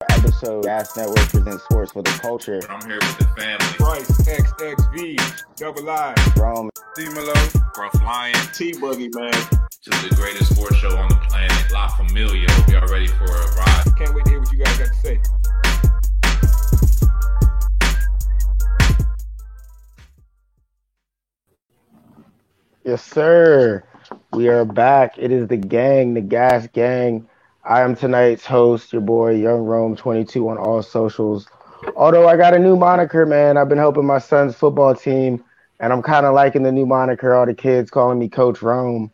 episode. Gas Network presents sports for the culture. I'm here with the family. Bryce XXV, Double I, Rome, D-Melo, Gruff Lion. T-Boogie, man. Just the greatest sports show on the planet. La Familia. Hope y'all ready for a ride. Can't wait to hear what you guys got to say. Yes, sir. We are back. It is the gang, the Gas Gang. I am tonight's host, your boy Young Rome 22 on all socials. Although I got a new moniker, man. I've been helping my son's football team, and I'm kind of liking the new moniker. All the kids calling me Coach Rome.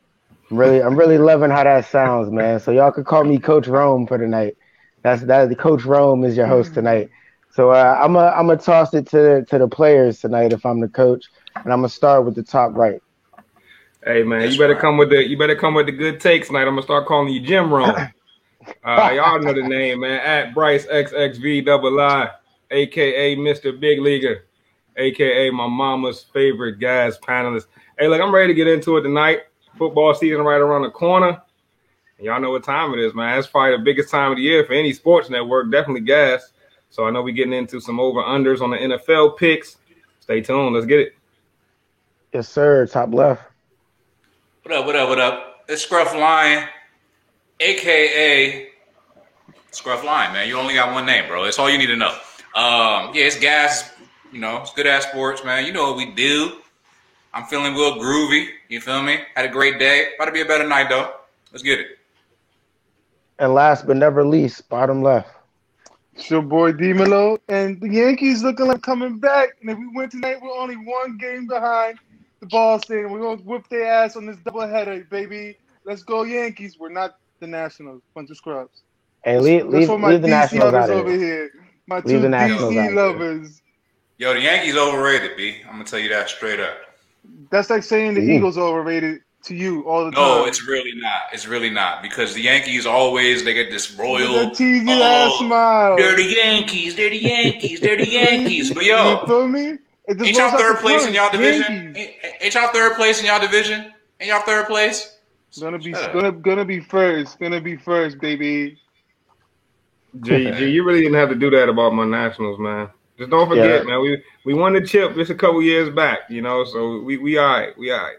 I'm really loving how that sounds, man. So y'all could call me Coach Rome for tonight. The Coach Rome is your host tonight. So I'm gonna toss it to the players tonight if I'm the coach, and I'm gonna start with the top right. Hey man, That's you better right. come with the good takes tonight. I'm gonna start calling you Jim Rome. Y'all know the name, man. At Bryce XXV Double I, aka Mr. Big Leaguer, aka my mama's favorite Gas panelist. Hey, look, I'm ready to get into it tonight. Football season right around the corner. And y'all know what time it is, man. It's probably the biggest time of the year for any sports network, definitely Gas. So I know we're getting into some over-unders on the NFL picks. Stay tuned. Let's get it. Yes, sir. Top left. What up? It's Scruff Lion, a.k.a. Scruff Lion, man. You only got one name, bro. That's all you need to know. Yeah, it's Gas. You know, it's good-ass sports, man. You know what we do. I'm feeling real groovy. You feel me? Had a great day. About to be a better night, though. Let's get it. And last but never least, bottom left. It's your boy D-Melo, and the Yankees looking like coming back. And if we win tonight, we're only one game behind the Boston. We're going to whip their ass on this doubleheader, baby. Let's go Yankees. We're not the Nationals. Bunch of scrubs. Hey, leave for my the DC Nationals lovers out of over it. here. My Leave two the Nationals out of DC it. lovers. Yo, the Yankees overrated, B. I'm going to tell you that straight up. That's like saying the Ooh. Eagles are overrated to you all the time. No, it's really not. It's really not because the Yankees always they get this royal. That cheesy ass smile. They're the Yankees. They're the Yankees. They're the Yankees. But yo, You feel me? It just ain't y'all rolls off third the place tongue. in y'all division? Yankees. Ain't y'all third place in y'all division? Ain't y'all third place? Gonna be Shut up. gonna be first. Gonna be first, baby. G, you really didn't have to do that about my Nationals, man. Just don't forget, man. We won the chip just a couple years back, you know. So we all right. We all right.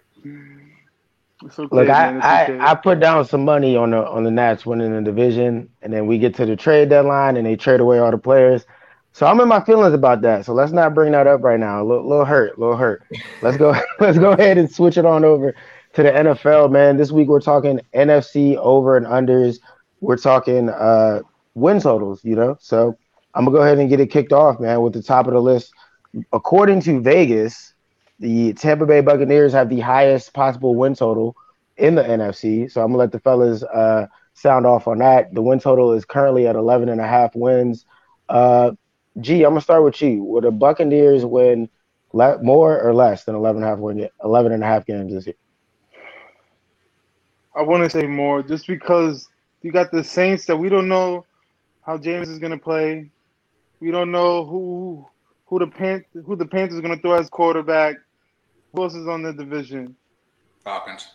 It's okay, Look, man. It's okay. I put down some money on the Nats winning the division, and then we get to the trade deadline, and they trade away all the players. So I'm in my feelings about that. So let's not bring that up right now. A little hurt. Let's go ahead and switch it on over to the NFL, man. This week we're talking NFC over and unders. We're talking win totals, you know. So I'm gonna go ahead and get it kicked off, man, with the top of the list. According to Vegas, the Tampa Bay Buccaneers have the highest possible win total in the NFC. So I'm gonna let the fellas sound off on that. The win total is currently at 11.5 wins. G, I'm gonna start with you. Will the Buccaneers win more or less than 11.5 games this year? I want to say more, just because you got the Saints that we don't know how James is gonna play. We don't know who the Panthers are gonna throw as quarterback. Who else is on the division? Falcons.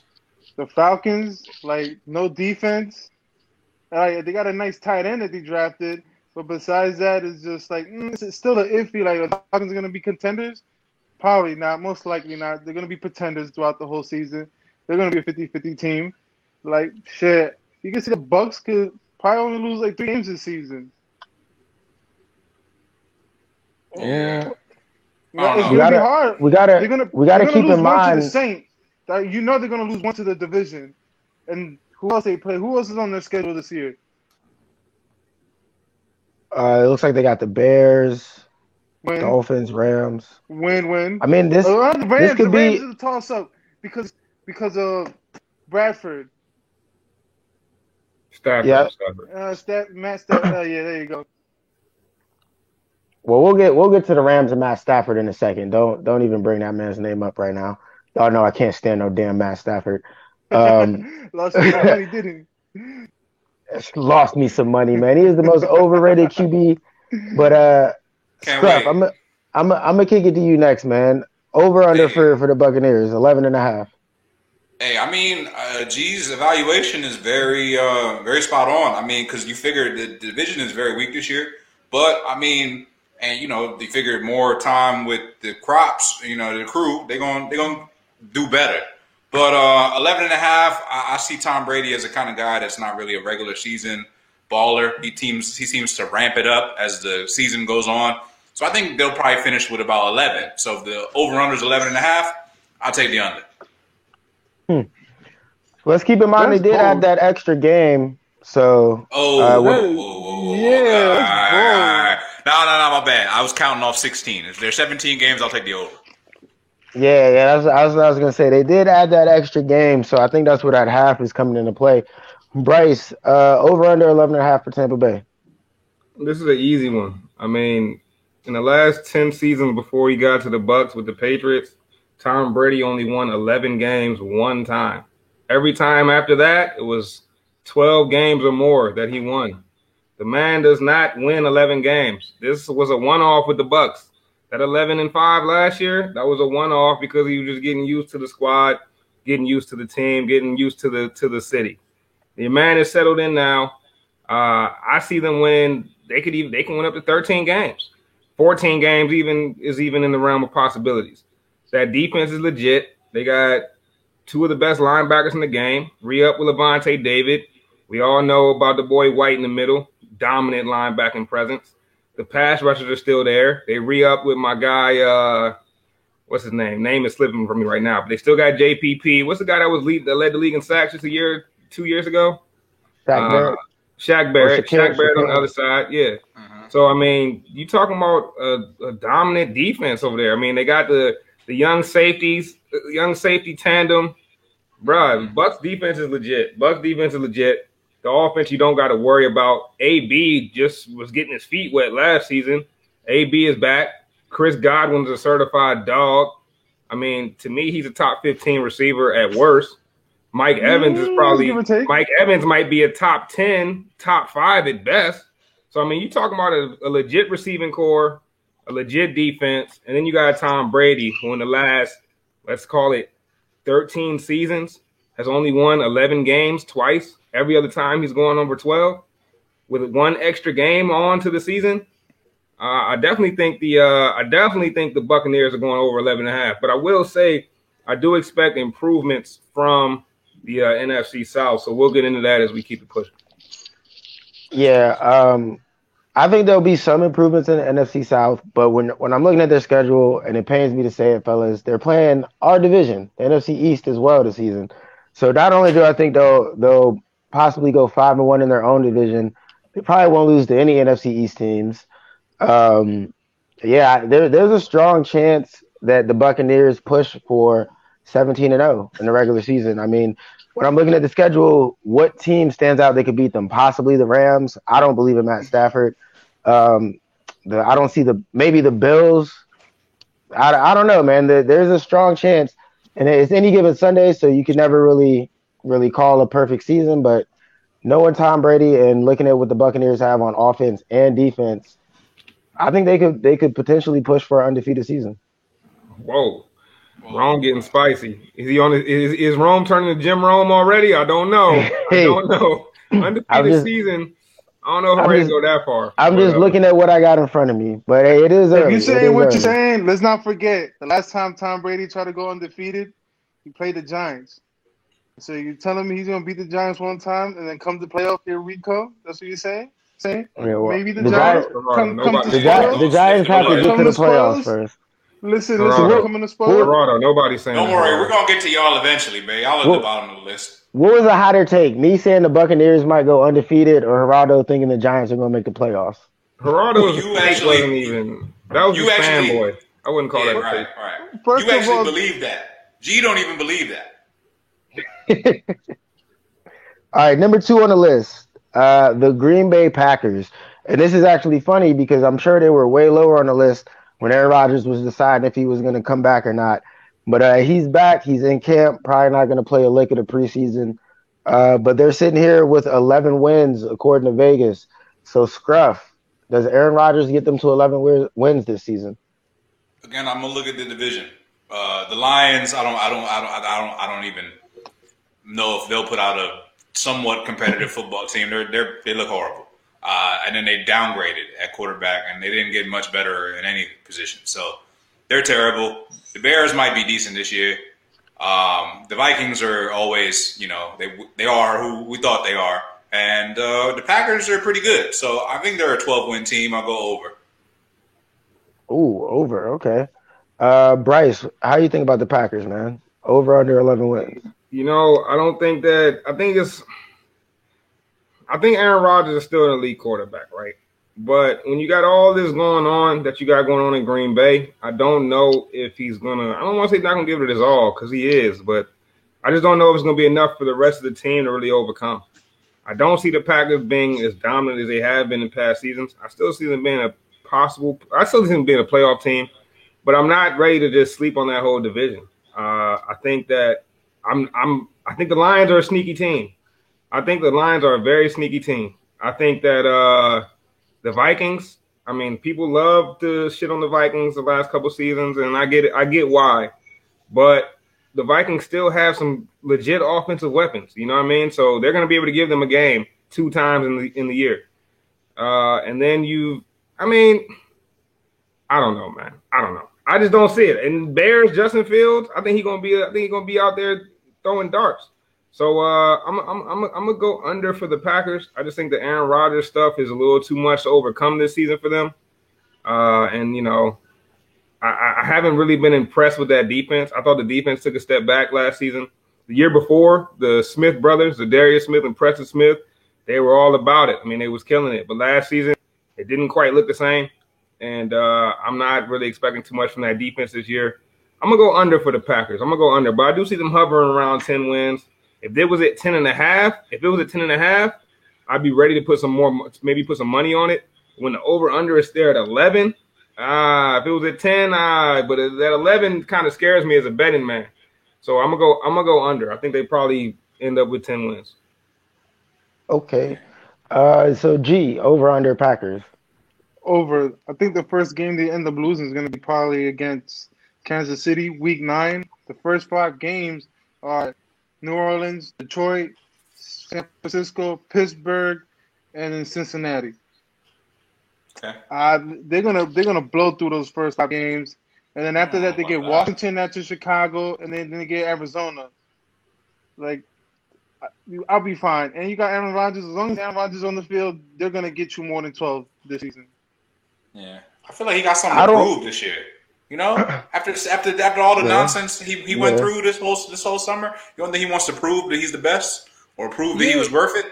The Falcons, like, no defense. They got a nice tight end that they drafted, but besides that, it's just like it's still an iffy. Like, the Falcons are gonna be contenders? Probably not. Most likely not. They're gonna be pretenders throughout the whole season. They're gonna be a 50-50 team. Like, shit, you can see the Bucks could probably only lose like 3 games this season. Yeah. It's We gonna be hard. We gotta They're gonna keep lose in one to mind. the Saints. You know they're gonna lose one to the division. And who else they play? Who else is on their schedule this year? It looks like they got the Bears, Win, Dolphins, Rams. win. I mean, this The Rams could be. is a toss up because of Bradford. Stafford. Yeah. Matt Stafford. Yeah, there you go. Well, we'll get to the Rams and Matt Stafford in a second. Don't even bring that man's name up right now. Y'all know I can't stand no damn Matt Stafford. Lost some money, didn't Lost me some money, man. He is the most overrated QB. But Can't Scruff, wait. I'm gonna kick it to you next, man. Over under for the Buccaneers, 11.5. Hey, I mean, G's evaluation is very, very spot on. I mean, because you figure the division is very weak this year, but I mean, and you figure more time with the crops, the crew, they gonna do better. But 11 and a half, I see Tom Brady as a kind of guy that's not really a regular season baller. He seems to ramp it up as the season goes on. So I think they'll probably finish with about 11. So if the over-under is 11 and a half, I'll take the under. Let's keep in mind they did add that extra game. So yeah. All right. No, my bad. I was counting off 16. If there's 17 games, I'll take the over. Yeah, that's I was gonna say. They did add that extra game, so I think that's where that half is coming into play. Bryce, over under 11.5 for Tampa Bay. This is an easy one. I mean, in the last 10 seasons before he got to the Bucs with the Patriots, Tom Brady only won 11 games one time. Every time after that, it was 12 games or more that he won. The man does not win 11 games. This was a one-off with the Bucs. That 11-5 last year, that was a one-off because he was just getting used to the squad, getting used to the team, getting used to the city. The man is settled in now. I see them winning. They can win up to 13 games. 14 games is even in the realm of possibilities. That defense is legit. They got two of the best linebackers in the game. Re-up with Levante David. We all know about the boy White in the middle. Dominant linebacking presence. The pass rushers are still there. They re-up with my guy, what's his name? Name is slipping from me right now. But they still got JPP. What's the guy that led the league in sacks just 2 years ago? Shaq Barrett. Shaq Barrett on the other side. Yeah. So, I mean, you talking about a dominant defense over there. I mean, they got the young safety tandem. Bruh, Bucs defense is legit. The offense you don't got to worry about. AB just was getting his feet wet last season. AB is back. Chris Godwin's a certified dog. I mean, to me, he's a top 15 receiver at worst. Mike Evans is probably – Mike Evans might be a top 10, top 5 at best. So, I mean, you're talking about a legit receiving core, a legit defense, and then you got Tom Brady, who in the last, let's call it 13 seasons, has only won 11 games twice. Every other time he's going over 12 with one extra game on to the season. I definitely think the Buccaneers are going over 11.5. But I will say I do expect improvements from the NFC South. So we'll get into that as we keep it pushing. Yeah, I think there'll be some improvements in the NFC South. But when I'm looking at their schedule, and it pains me to say it, fellas, they're playing our division, the NFC East as well this season. So not only do I think they'll possibly go 5-1 in their own division, they probably won't lose to any NFC East teams. There's a strong chance that the Buccaneers push for 17-0 in the regular season. I mean, when I'm looking at the schedule, what team stands out they could beat them? Possibly the Rams. I don't believe in Matt Stafford. I don't see maybe the Bills. I don't know, man. There's a strong chance, and it's any given Sunday, so you can never really call a perfect season. But knowing Tom Brady and looking at what the Buccaneers have on offense and defense, I think they could potentially push for an undefeated season. Whoa. Rome getting spicy. Is Rome turning to Jim Rome already? I don't know. Undefeated season. I don't know if I'm ready to go that far. I'm just looking at what I got in front of me. But hey, it is early. If you're saying what you're saying, let's not forget the last time Tom Brady tried to go undefeated, he played the Giants. So you're telling me he's going to beat the Giants one time and then come to playoff here, Rico? That's what you're saying? Yeah, well, maybe the Giants come to the Giants have to get to the playoffs first. Listen, we're coming to spoil. Toronto, nobody's saying. Don't worry, we're gonna get to y'all eventually, man. Y'all at the bottom of the list. What was a hotter take? Me saying the Buccaneers might go undefeated, or Gerardo thinking the Giants are gonna make the playoffs? Gerardo, that was just fanboy. I wouldn't call that a take. Right. You actually believe that. G don't even believe that. All right, number 2 on the list, the Green Bay Packers, and this is actually funny because I'm sure they were way lower on the list when Aaron Rodgers was deciding if he was going to come back or not. But he's back. He's in camp. Probably not going to play a lick of the preseason. But they're sitting here with 11 wins, according to Vegas. So, Scruff, does Aaron Rodgers get them to 11 wins this season? Again, I'm going to look at the division. The Lions, I don't even know if they'll put out a somewhat competitive football team. They look horrible. And then they downgraded at quarterback, and they didn't get much better in any position. So they're terrible. The Bears might be decent this year. The Vikings are always, they are who we thought they are. And the Packers are pretty good. So I think they're a 12-win team. I'll go over. Ooh, over. Okay. Bryce, how do you think about the Packers, man? Over, under 11 wins? I don't think that – I think Aaron Rodgers is still an elite quarterback, right? But when you got all this going on that you got going on in Green Bay, I don't know if he's going to – I don't want to say he's not going to give it his all because he is, but I just don't know if it's going to be enough for the rest of the team to really overcome. I don't see the Packers being as dominant as they have been in past seasons. I still see them being a playoff team, but I'm not ready to just sleep on that whole division. I think that I think the Lions are a sneaky team. I think the Lions are a very sneaky team. I think that the Vikings, I mean, people love to shit on the Vikings the last couple seasons, and I get it. I get why. But the Vikings still have some legit offensive weapons. You know what I mean? So they're going to be able to give them a game 2 times in the year. And then I don't know, man. I don't know. I just don't see it. And Bears, Justin Fields, I think he's gonna be out there throwing darts. So I'm gonna go under for the Packers. I just think the Aaron Rodgers stuff is a little too much to overcome this season for them. I haven't really been impressed with that defense. I thought the defense took a step back last season. The year before, the Smith brothers, the Darius Smith and Preston Smith, they were all about it. I mean, they was killing it. But last season, it didn't quite look the same. And I'm not really expecting too much from that defense this year. I'm going to go under for the Packers. I'm going to go under. But I do see them hovering around 10 wins. If it was at 10.5, I'd be ready to put some money on it. When the over-under is there at 11, if it was at 10, but that 11 kind of scares me as a betting man. So I'm gonna go under. I think they probably end up with 10 wins. Okay. So G, over under Packers. Over. I think the first game they end up losing is going to be probably against Kansas City, Week 9. The first 5 games are New Orleans, Detroit, San Francisco, Pittsburgh, and then Cincinnati. Okay. They're gonna blow through those first 5 games, and then after that they get Washington, after Chicago, and then they get Arizona. Like, I'll be fine. And you got Aaron Rodgers. As long as Aaron Rodgers is on the field, they're gonna get you more than 12 this season. Yeah, I feel like he got something to prove this year. After all the nonsense he went through this whole summer, you don't think he wants to prove that he's the best or prove that he was worth it?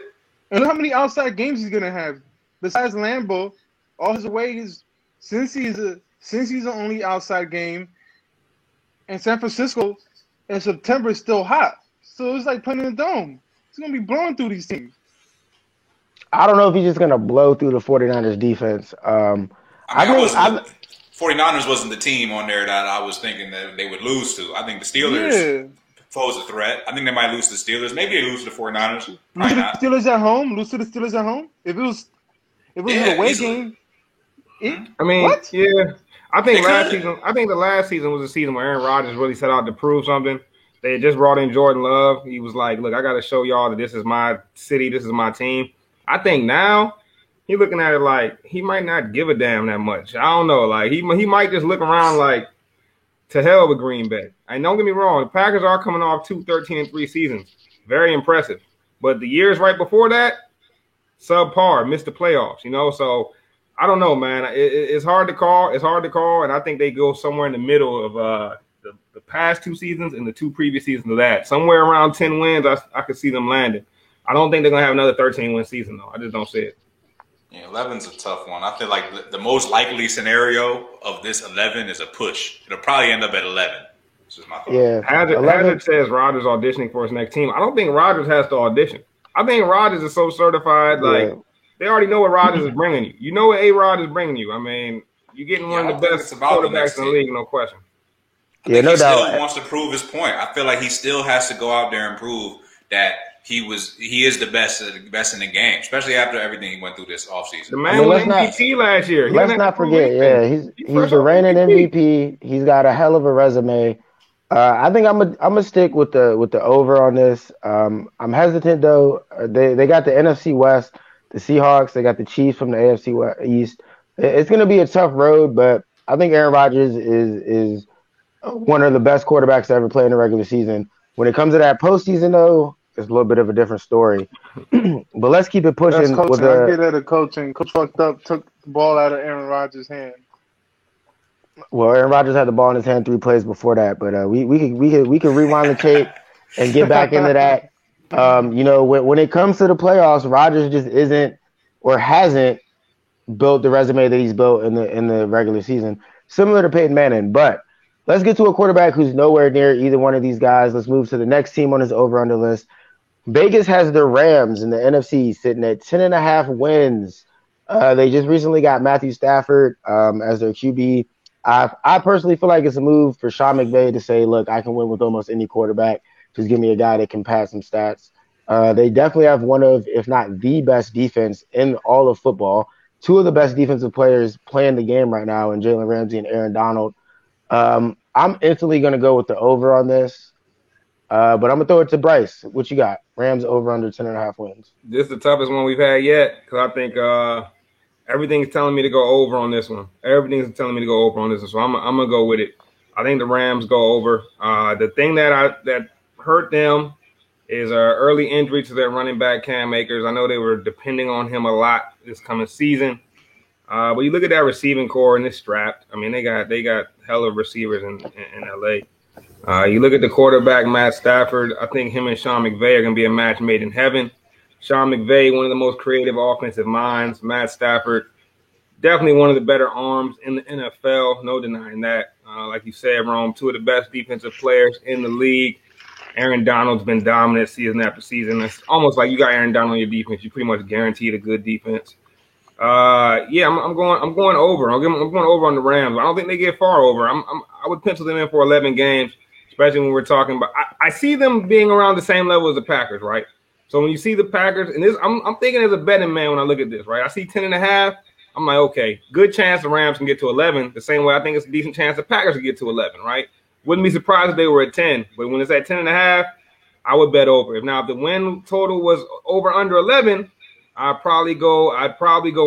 And look how many outside games he's gonna have besides Lambeau. All his away since he's the only outside game, and San Francisco in September is still hot, so it's like playing in a dome. He's gonna be blowing through these teams. I don't know if he's just gonna blow through the 49ers defense. 49ers wasn't the team on there that I was thinking that they would lose to. I think the Steelers pose a threat. I think they might lose to the Steelers. Maybe they lose to the 49ers. Lose to the Steelers at home. If it was an away game. What? Yeah. I think the last season was a season where Aaron Rodgers really set out to prove something. They had just brought in Jordan Love. He was like, look, I got to show y'all that this is my city. This is my team. I think now he's looking at it like he might not give a damn that much. I don't know. Like he might just look around like, to hell with Green Bay. And don't get me wrong, the Packers are coming off 2 13-3 seasons. Very impressive. But the years right before that, subpar, missed the playoffs, So I don't know, man. It's hard to call. And I think they go somewhere in the middle of the past 2 seasons and the 2 previous seasons of that. Somewhere around 10 wins, I could see them landing. I don't think they're going to have another 13-win season, though. I just don't see it. Yeah, 11's a tough one. I feel like the most likely scenario of this 11 is a push. It'll probably end up at 11. This is my thought. Yeah. Hazard says Rodgers auditioning for his next team. I don't think Rodgers has to audition. I think Rodgers is so certified, they already know what Rodgers is bringing you. You know what A-Rod is bringing you. I mean, you're getting one of the best quarterbacks in the league, no question. I think he still wants to prove his point. I feel like he still has to go out there and prove that he is the best in the game, especially after everything he went through this offseason. The man was MVP last year. Let's not forget, he's the reigning MVP. He's got a hell of a resume. I think I'm gonna stick with the over on this. I'm hesitant though. They got the NFC West, the Seahawks. They got the Chiefs from the AFC East. It's gonna be a tough road, but I think Aaron Rodgers is one of the best quarterbacks to ever play in the regular season. When it comes to that postseason, though, it's a little bit of a different story. But let's keep it That's pushing with coaching. I the. get that of coaching. Coach fucked up, took the ball out of Aaron Rodgers' hand. Well, Aaron Rodgers had the ball in his hand 3 plays before that, but we could rewind the tape and get back into that. When it comes to the playoffs, Rodgers just isn't or hasn't built the resume that he's built in the regular season, similar to Peyton Manning. But let's get to a quarterback who's nowhere near either one of these guys. Let's move to the next team on his over-under list. Vegas has the Rams in the NFC sitting at 10.5 wins. They just recently got Matthew Stafford as their QB. I personally feel like it's a move for Sean McVay to say, look, I can win with almost any quarterback. Just give me a guy that can pass some stats. They definitely have one of, if not the best defense in all of football. Two of the best defensive players playing the game right now in Jalen Ramsey and Aaron Donald. I'm instantly going to go with the over on this. But I'm going to throw it to Bryce. What you got? Rams over under 10.5 wins. This is the toughest one we've had yet because I think everything's telling me to go over on this one. Everything's telling me to go over on this one. So I'm going to go with it. I think the Rams go over. The thing that hurt them is early injury to their running back, Cam Akers. I know they were depending on him a lot this coming season. But you look at that receiving core and it's strapped. I mean, they got hella receivers in L.A. You look at the quarterback, Matt Stafford. I think him and Sean McVay are going to be a match made in heaven. Sean McVay, one of the most creative offensive minds. Matt Stafford, definitely one of the better arms in the NFL. No denying that. Like you said, Rome, two of the best defensive players in the league. Aaron Donald's been dominant season after season. It's almost like you got Aaron Donald on your defense. You pretty much guaranteed a good defense. I'm going over. I'm going over on the Rams. I don't think they get far over. I would pencil them in for 11 games, especially when we're talking about. I see them being around the same level as the Packers, right? So when you see the Packers, and this, I'm thinking as a betting man when I look at this, right? I see 10.5. I'm like, okay, good chance the Rams can get to 11. The same way I think it's a decent chance the Packers can get to 11, right? Wouldn't be surprised if they were at 10, but when it's at 10.5, I would bet over. If the win total was over under 11, I'd probably go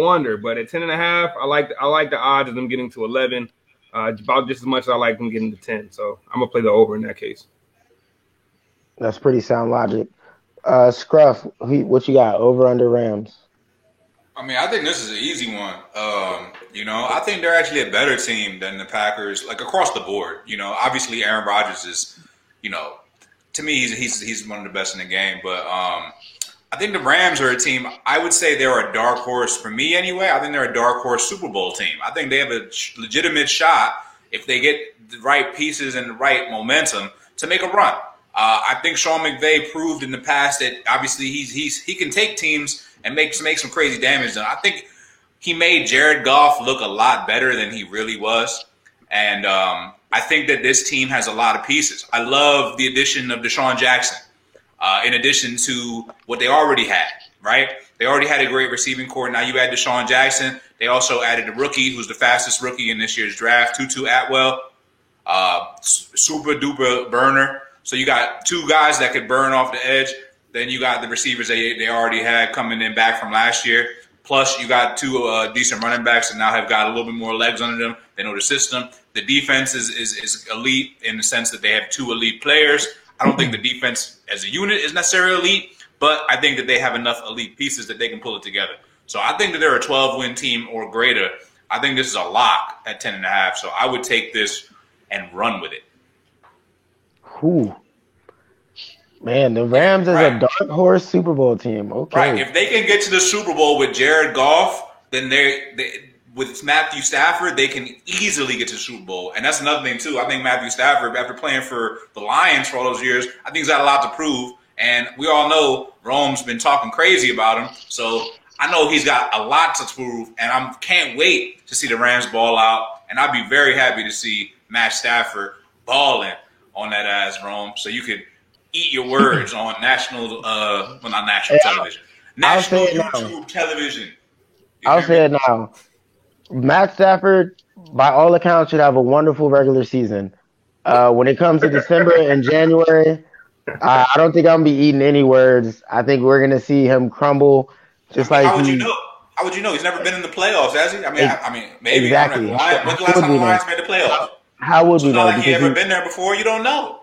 under. But at 10.5, I like the odds of them getting to 11, about just as much as I like them getting to 10. So I'm gonna play the over in that case. That's pretty sound logic. Scruff, what you got? Over under Rams? I mean, I think this is an easy one. I think they're actually a better team than the Packers, like across the board. Obviously Aaron Rodgers is, to me he's one of the best in the game. But I think the Rams are a team. I would say they're a dark horse for me anyway. I think they're a dark horse Super Bowl team. I think they have a legitimate shot if they get the right pieces and the right momentum to make a run. I think Sean McVay proved in the past that obviously he can take teams and make some crazy damage. And I think he made Jared Goff look a lot better than he really was. And I think that this team has a lot of pieces. I love the addition of Deshaun Jackson, in addition to what they already had, right? They already had a great receiving core. Now you add Deshaun Jackson. They also added a rookie who's the fastest rookie in this year's draft, Tutu Atwell, super duper burner. So you got two guys that could burn off the edge. Then you got the receivers they already had coming in back from last year. Plus, you got two decent running backs that now have got a little bit more legs under them. They know the system. The defense is elite in the sense that they have two elite players. I don't think the defense as a unit is necessarily elite, but I think that they have enough elite pieces that they can pull it together. So I think that they're a 12-win team or greater. I think this is a lock at 10.5. So I would take this and run with it. Ooh. Man, the Rams is a dark horse Super Bowl team. Okay. Right. If they can get to the Super Bowl with Jared Goff, then they with Matthew Stafford, they can easily get to the Super Bowl. And that's another thing, too. I think Matthew Stafford, after playing for the Lions for all those years, I think he's got a lot to prove. And we all know Rome's been talking crazy about him. So I know he's got a lot to prove. And I can't wait to see the Rams ball out. And I'd be very happy to see Matt Stafford balling on that ass, Rome. So you could eat your words on national, not national television. National YouTube television. I'll say it now. Matt Stafford, by all accounts, should have a wonderful regular season. When it comes to December and January, I don't think I'm gonna be eating any words. I think we're gonna see him crumble, I just mean, like how would you he know? How would you know? He's never been in the playoffs, has he? I mean, maybe. I'm exactly. not lying. When's the last Would time we the know? Lions made the playoffs? How would So we it's not know? like he Because ever been there before. You don't know.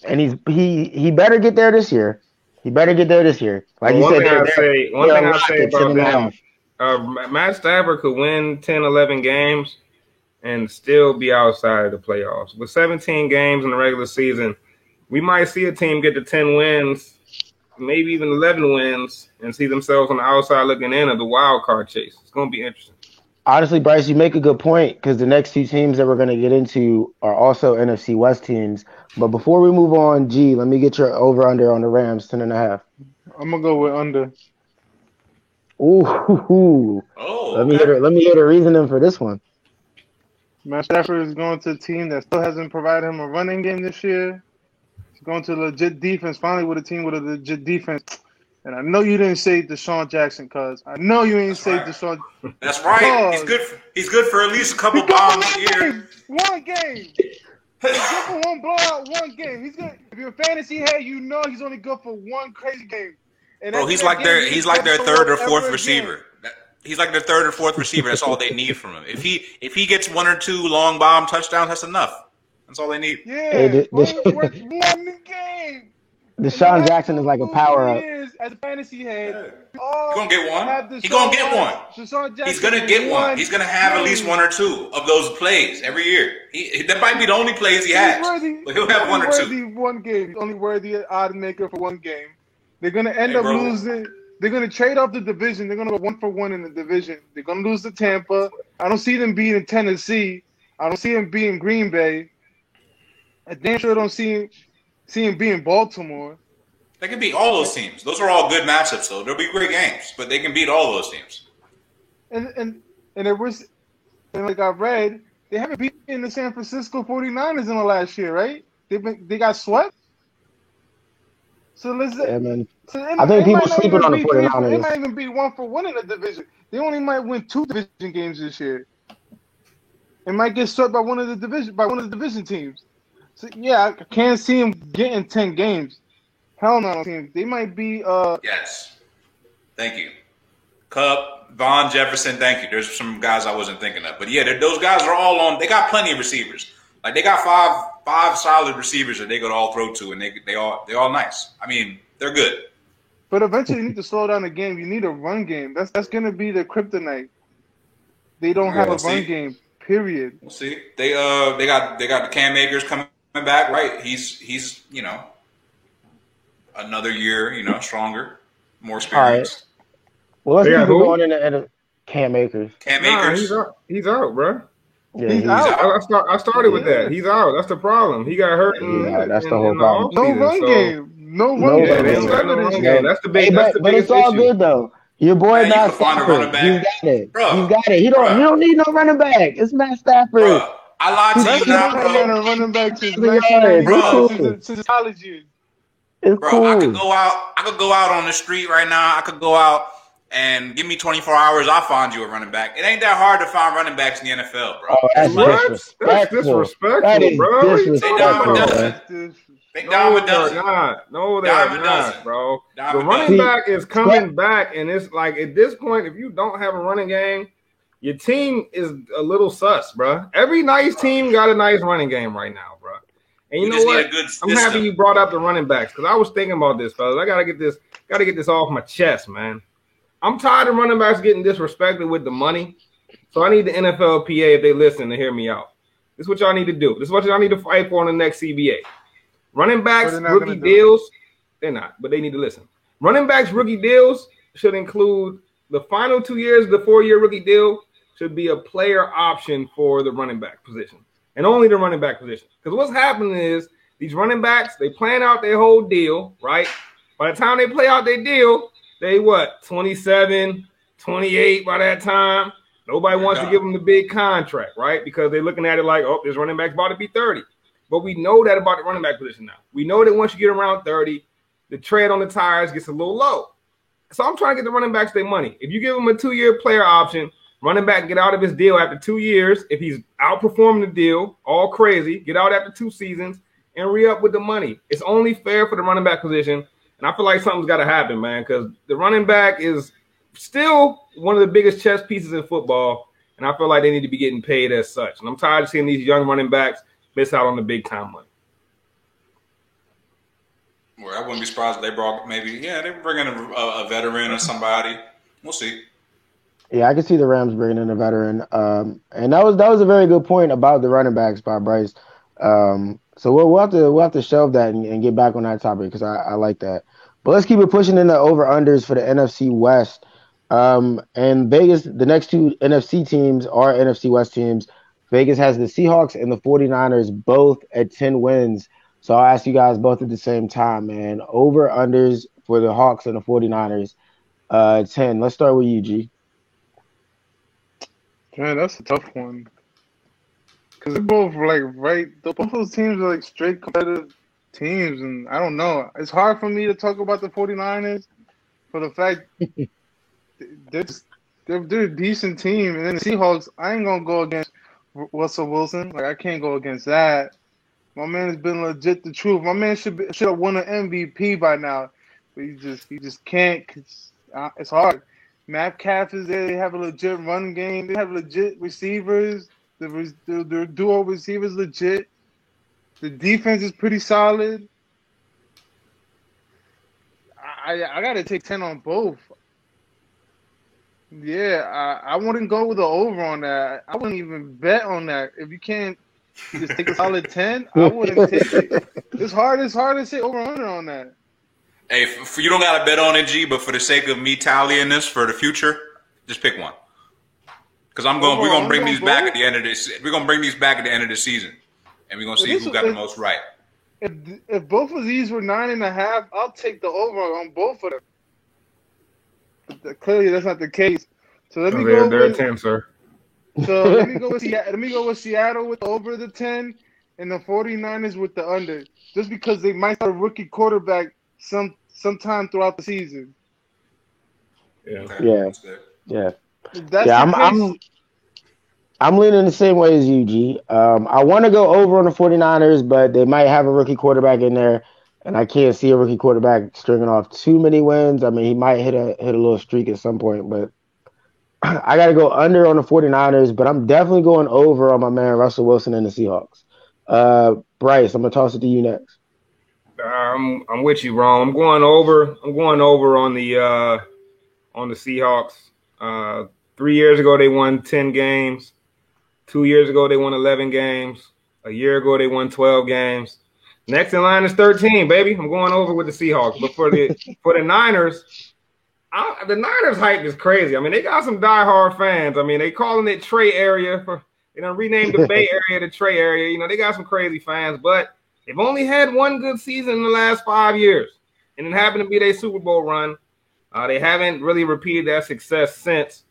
he better get there this year. He better get there this year. Like Well, you one said, thing I say, one they're thing I locked say at 10 about and a them, half. Matt Stafford could win 10, 11 games and still be outside of the playoffs. With 17 games in the regular season, we might see a team get to 10 wins, maybe even 11 wins, and see themselves on the outside looking in of the wild card chase. It's going to be interesting. Honestly, Bryce, you make a good point because the next two teams that we're going to get into are also NFC West teams. But before we move on, G, let me get your over under on the Rams 10 and a half. I'm gonna go with under. Ooh, Oh, okay. let me hear the reasoning for this one. Matt Stafford is going to a team that still hasn't provided him a running game this year. He's going to a legit defense, finally with a team with a legit defense. And I know you didn't say Deshaun Jackson, cuz. I know you ain't That's say right. Deshaun. That's right. He's good for at least a couple bombs a year. One game. He's good for one blowout, one game. He's good. If you're a fantasy head, you know he's only good for one crazy game. And Bro, he's like their third or fourth receiver. He's like their third or fourth receiver. That's all they need from him. If he gets one or two long bomb touchdowns, that's enough. That's all they need. Yeah, Hey, one game. Deshaun Jackson is like a power up. As a fantasy head, He's gonna get one. He's gonna get one. He's gonna get one. He's gonna have at least one or two of those plays every year. That might be the only plays he has, but he'll have one or two. One game. He's only worthy of odd maker for one game. They're gonna end up losing. They're gonna trade off the division. They're gonna go 1-for-1 in the division. They're gonna lose to Tampa. I don't see them beating Tennessee. I don't see them beating Green Bay. I damn sure don't see him beating Baltimore. They can beat all those teams. Those are all good matchups, though. They'll be great games, but they can beat all those teams. And like I read, they haven't beaten the San Francisco 49ers in the last year, right? They got swept. So listen. Yeah, man. I think people sleeping on the 49ers. They might even be 1-for-1 in the division. They only might win 2 division games this year. It might get swept by one of the division teams. So yeah, I can't see them getting 10 games. Hell no, teams. They might be. Yes. Thank you, Cup, Von Jefferson. Thank you. There's some guys I wasn't thinking of, but yeah, those guys are all on. They got plenty of receivers. Like they got five solid receivers that they could all throw to, and they all nice. I mean, they're good. But eventually, you need to slow down the game. You need a run game. That's gonna be the kryptonite. They don't have a run game. Period. We'll see. They got the Cam Akers coming back, right? He's another year, stronger, more experienced. All right. Well, let's keep going into Cam Akers. Cam Akers. He's out, bro. Yeah, he's out. I started with that. He's out. That's the problem. He got hurt. That's the whole problem. No run game. No run game. That's the big. But it's all good though. Your boy Matt Stafford. He's got it. He's got it. He don't need no running back. It's Matt Stafford. Bro, I lied to you now, bro. Running back since college years. It's bro, cool. I could go out on the street right now. I could go out and give me 24 hours. I'll find you a running back. It ain't that hard to find running backs in the NFL, bro. Oh, that's disrespectful. That's disrespectful, that is bro. Disrespectful, No, they're not, bro. The running back is coming back, and it's like at this point, if you don't have a running game, your team is a little sus, bro. Every nice team got a nice running game right now, bro. And you know what? I'm happy you brought up the running backs because I was thinking about this, fellas. I gotta get this off my chest, man. I'm tired of running backs getting disrespected with the money. So I need the NFLPA, if they listen, to hear me out. This is what y'all need to do. This is what y'all need to fight for in the next CBA. Running backs, rookie deals, they're not, but they need to listen. Running backs, rookie deals should include the final 2 years of the 4-year rookie deal should be a player option for the running back position. And only the running back position. Because what's happening is these running backs, they plan out their whole deal, right? By the time they play out their deal, they 27, 28 by that time. Nobody wants to give them the big contract, right? Because they're looking at it like, oh, this running back's about to be 30. But we know that about the running back position now. We know that once you get around 30, the tread on the tires gets a little low. So I'm trying to get the running backs their money. If you give them a 2-year player option, Running back get out of his deal after 2 years. If he's outperforming the deal, all crazy, get out after 2 seasons and re-up with the money. It's only fair for the running back position. And I feel like something's got to happen, man, because the running back is still one of the biggest chess pieces in football. And I feel like they need to be getting paid as such. And I'm tired of seeing these young running backs miss out on the big time money. Well, I wouldn't be surprised if they brought they bring in a veteran or somebody. We'll see. Yeah, I can see the Rams bringing in a veteran. And that was a very good point about the running backs by Bryce. So we'll have to shelve that and get back on that topic because I like that. But let's keep it pushing in the over-unders for the NFC West. And Vegas, the next 2 NFC teams are NFC West teams. Vegas has the Seahawks and the 49ers both at 10 wins. So I'll ask you guys both at the same time, man. Over-unders for the Hawks and the 49ers, 10. Let's start with you, G. Man, that's a tough one. Because they're both both those teams are like straight competitive teams, and I don't know. It's hard for me to talk about the 49ers for the fact they're a decent team. And then the Seahawks, I ain't going to go against Russell Wilson. Like, I can't go against that. My man has been legit the truth. My man should have won an MVP by now. But he just can't. It's hard. Metcalf is there. They have a legit run game. They have legit receivers. Their duo receivers legit. The defense is pretty solid. I got to take 10 on both. Yeah, I wouldn't go with the over on that. I wouldn't even bet on that. If you can't just take a solid 10, I wouldn't take it. It's hard to say over under on that. Hey, you don't got to bet on it, G, but for the sake of me tallying this for the future, just pick one. Because we're gonna bring these back at the end of this. We're gonna bring these back at the end of the season, and we're gonna see who got the most right. If both of these were 9.5, I'll take the over on both of them. But clearly, that's not the case. So let me go. They're 10, sir. So let me go with Seattle with the over the 10, and the 49ers with the under, just because they might have a rookie quarterback sometime throughout the season. Yeah. Okay. Yeah. I'm leaning the same way as you, G. I want to go over on the 49ers, but they might have a rookie quarterback in there, and I can't see a rookie quarterback stringing off too many wins. I mean, he might hit a little streak at some point, but I got to go under on the 49ers, but I'm definitely going over on my man Russell Wilson and the Seahawks. Bryce, I'm going to toss it to you next. I'm with you, Ron. I'm going over on the Seahawks. 3 years ago, they won 10 games. 2 years ago, they won 11 games. A year ago, they won 12 games. Next in line is 13, baby. I'm going over with the Seahawks. But for the Niners, the Niners hype is crazy. I mean, they got some diehard fans. I mean, they calling it Trey area. Renamed the Bay Area to Trey area. They got some crazy fans. But they've only had one good season in the last 5 years. And it happened to be their Super Bowl run. They haven't really repeated that success since.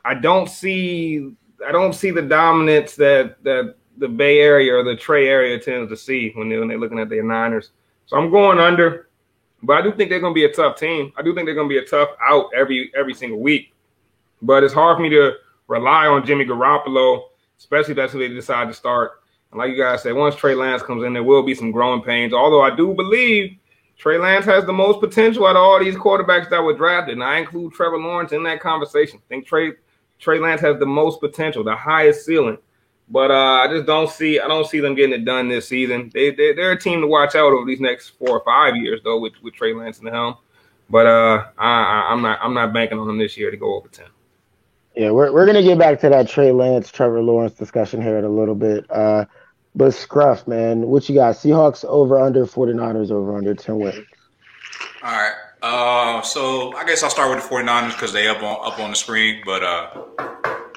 I don't see the dominance that the Bay Area or the Trey area tends to see when they're looking at their Niners. So I'm going under, but I do think they're going to be a tough team. I do think they're going to be a tough out every single week. But it's hard for me to rely on Jimmy Garoppolo, especially if that's who they decide to start. And like you guys said, once Trey Lance comes in, there will be some growing pains. Although I do believe Trey Lance has the most potential out of all these quarterbacks that were drafted, and I include Trevor Lawrence in that conversation. I think Trey Lance has the most potential, the highest ceiling. But I don't see them getting it done this season. They're a team to watch out over these next 4 or 5 years, though, with Trey Lance in the helm. But I'm not banking on them this year to go over 10. Yeah, we're gonna get back to that Trey Lance, Trevor Lawrence discussion here in a little bit. But Scruff, man, what you got? Seahawks over under, 49ers over under 10 wins. All right. So I guess I'll start with the 49ers because they up on the screen. But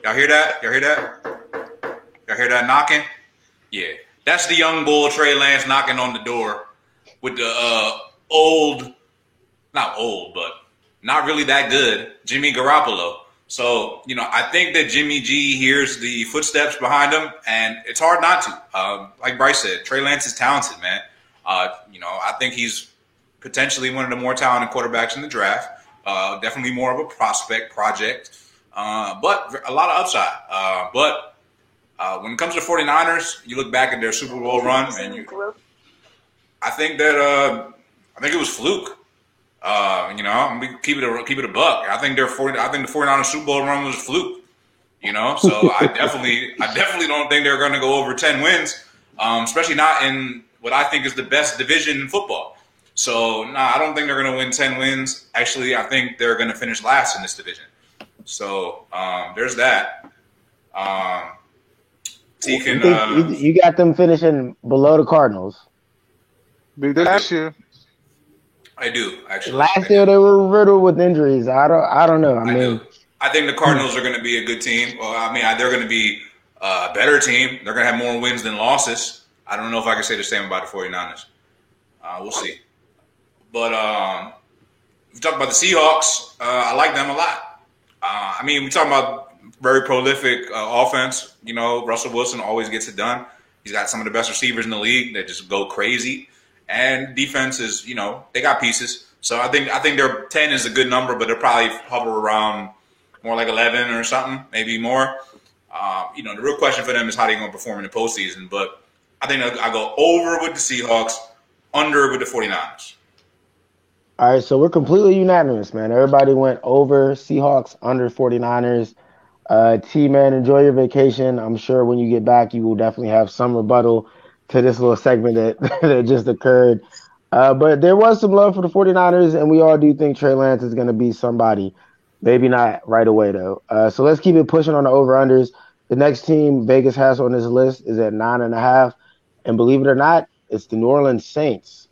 y'all hear that? Y'all hear that knocking? Yeah. That's the young bull Trey Lance knocking on the door with the not old, but not really that good, Jimmy Garoppolo. So, I think that Jimmy G hears the footsteps behind him, and it's hard not to. Like Bryce said, Trey Lance is talented, man. I think he's potentially one of the more talented quarterbacks in the draft. Definitely more of a prospect project. but a lot of upside. But when it comes to 49ers, you look back at their Super Bowl run, and I think it was fluke. I'm gonna keep it a buck. I think the 49ers Super Bowl run was a fluke. So I definitely don't think they're going to go over 10 wins, especially not in what I think is the best division in football. So, I don't think they're going to win 10 wins. Actually, I think they're going to finish last in this division. So, there's that. You got them finishing below the Cardinals. Big day last year. I do, actually. Last year they were riddled with injuries. I don't know. I think the Cardinals are going to be a good team. Well, they're going to be a better team. They're going to have more wins than losses. I don't know if I can say the same about the 49ers. We'll see. But we talk about the Seahawks. I like them a lot. We talk about very prolific offense. Russell Wilson always gets it done. He's got some of the best receivers in the league that just go crazy. And defense is, they got pieces. So I think their 10 is a good number, but they'll probably hover around more like 11 or something, maybe more. The real question for them is how they're going to perform in the postseason. But I think I'll go over with the Seahawks, under with the 49ers. All right, so we're completely unanimous, man. Everybody went over Seahawks, under 49ers. T-Man, enjoy your vacation. I'm sure when you get back, you will definitely have some rebuttal to this little segment that just occurred. But there was some love for the 49ers, and we all do think Trey Lance is going to be somebody. Maybe not right away, though. So let's keep it pushing on the over-unders. The next team Vegas has on this list is at 9.5. And believe it or not, it's the New Orleans Saints.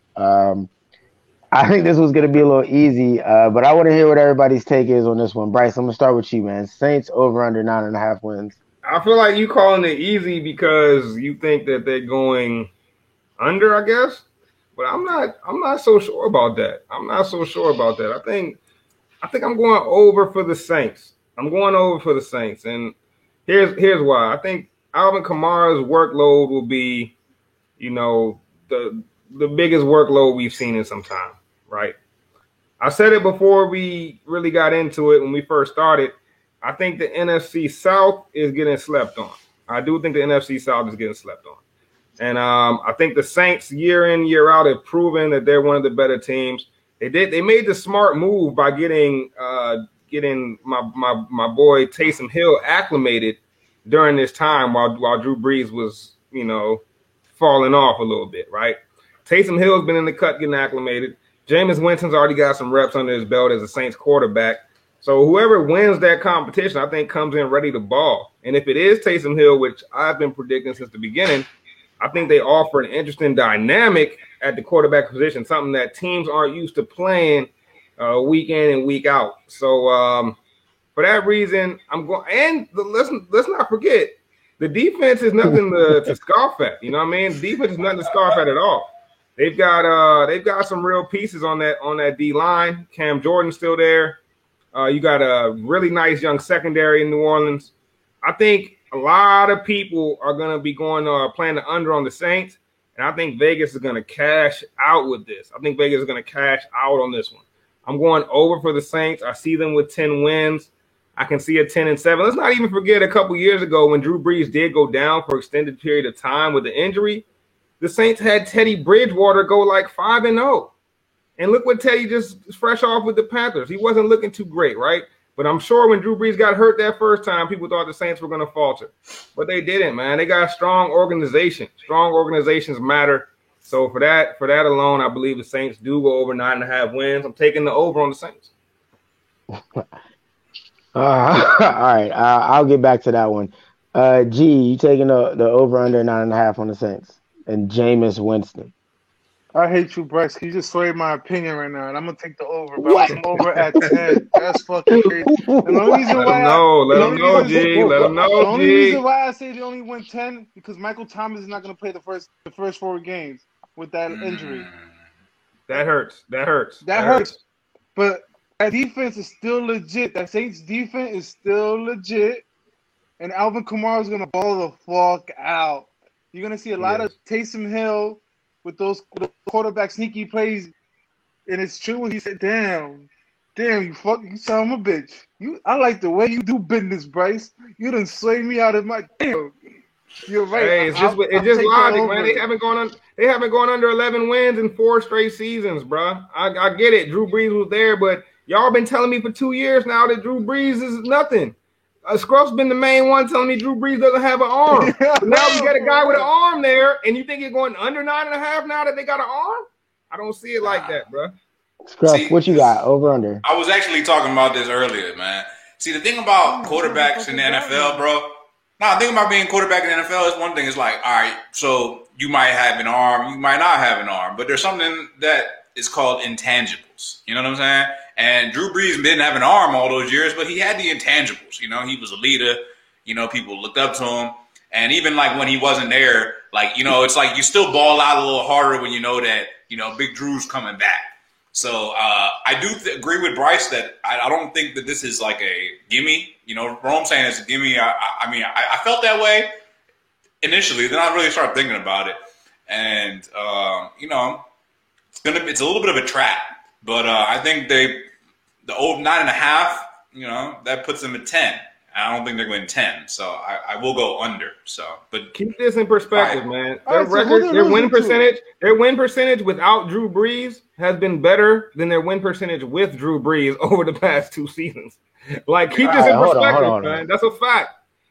I think this was going to be a little easy, but I want to hear what everybody's take is on this one. Bryce, I'm going to start with you, man. Saints over under 9.5 wins. I feel like you calling it easy because you think that they're going under, I guess. But I'm not so sure about that. I think I'm going over for the Saints. And here's why. I think Alvin Kamara's workload will be, the biggest workload we've seen in some time, right? I said it before we really got into it when we first started. I think the NFC South is getting slept on. I do think the NFC South is getting slept on. And I think the Saints year in, year out have proven that they're one of the better teams. They made the smart move by getting my boy Taysom Hill acclimated during this time while Drew Brees was, falling off a little bit, right? Taysom Hill's been in the cut getting acclimated. Jameis Winston's already got some reps under his belt as a Saints quarterback. So whoever wins that competition, I think, comes in ready to ball. And if it is Taysom Hill, which I've been predicting since the beginning, I think they offer an interesting dynamic at the quarterback position, something that teams aren't used to playing week in and week out. So for that reason, I'm going. And let's not forget, the defense is nothing to scoff at. You know what I mean? The defense is nothing to scoff at all. They've got some real pieces on that D line. Cam Jordan's still there. You got a really nice young secondary in New Orleans. I think a lot of people are going to be playing the under on the Saints, and I think Vegas is going to cash out with this. I think Vegas is going to cash out on this one. I'm going over for the Saints. I see them with 10 wins. I can see a 10-7. Let's not even forget a couple years ago when Drew Brees did go down for an extended period of time with the injury. The Saints had Teddy Bridgewater go like 5-0. And look what Teddy just fresh off with the Panthers. He wasn't looking too great, right? But I'm sure when Drew Brees got hurt that first time, people thought the Saints were going to falter. But they didn't, man. They got a strong organization. Strong organizations matter. So for that alone, I believe the Saints do go over 9.5 wins. I'm taking the over on the Saints. All right. I'll get back to that one. G, you taking the over under 9.5 on the Saints and Jameis Winston. I hate you, Bryce. You just swayed my opinion right now, and I'm gonna take the over. But I'm over at 10. That's fucking crazy. And the only reason why let them know, G. Let them know, G. The only reason why I say they only win 10 because Michael Thomas is not gonna play the first 4 games with that injury. That hurts. That hurts. But that defense is still legit. That Saints defense is still legit, and Alvin Kamara is gonna ball the fuck out. You're gonna see a lot of Taysom Hill with those quarterback sneaky plays, and it's true when he said, damn, Damn, you son of a bitch. I like the way you do business, Bryce. You done sway me out of my damn. You're right. Hey, it's just logic, man. They haven't gone under 11 wins in 4 straight seasons, bro. I get it. Drew Brees was there, but y'all been telling me for 2 years now that Drew Brees is nothing. Scruff's been the main one telling me Drew Brees doesn't have an arm. But now we got a guy with an arm there, and you think you're going under 9.5 now that they got an arm? I don't see it like that, bro. Scruff, what you got? Over under? I was actually talking about this earlier, man. See, the thing about quarterbacks in the NFL, bro. Now, the thing about being quarterback in the NFL is one thing. It's like, all right, so you might have an arm, you might not have an arm, but there's something that is called intangibles. You know what I'm saying? And Drew Brees didn't have an arm all those years, but he had the intangibles. You know, he was a leader. You know, people looked up to him. And even like when he wasn't there, like, you know, it's like you still ball out a little harder when you know that, you know, Big Drew's coming back. So I do agree with Bryce that I don't think that this is like a gimme. You know, Rome saying it's a gimme. I mean, I felt that way initially. Then I really started thinking about it. And, you know, it's a little bit of a trap. But I think the old 9.5, you know, that puts them at 10. I don't think they're going 10, so I will go under. So, but keep this in perspective, man. Their right, so their win percentage without Drew Brees has been better than their win percentage with Drew Brees over the past 2 seasons. Like, keep this in perspective, man. That's a fact.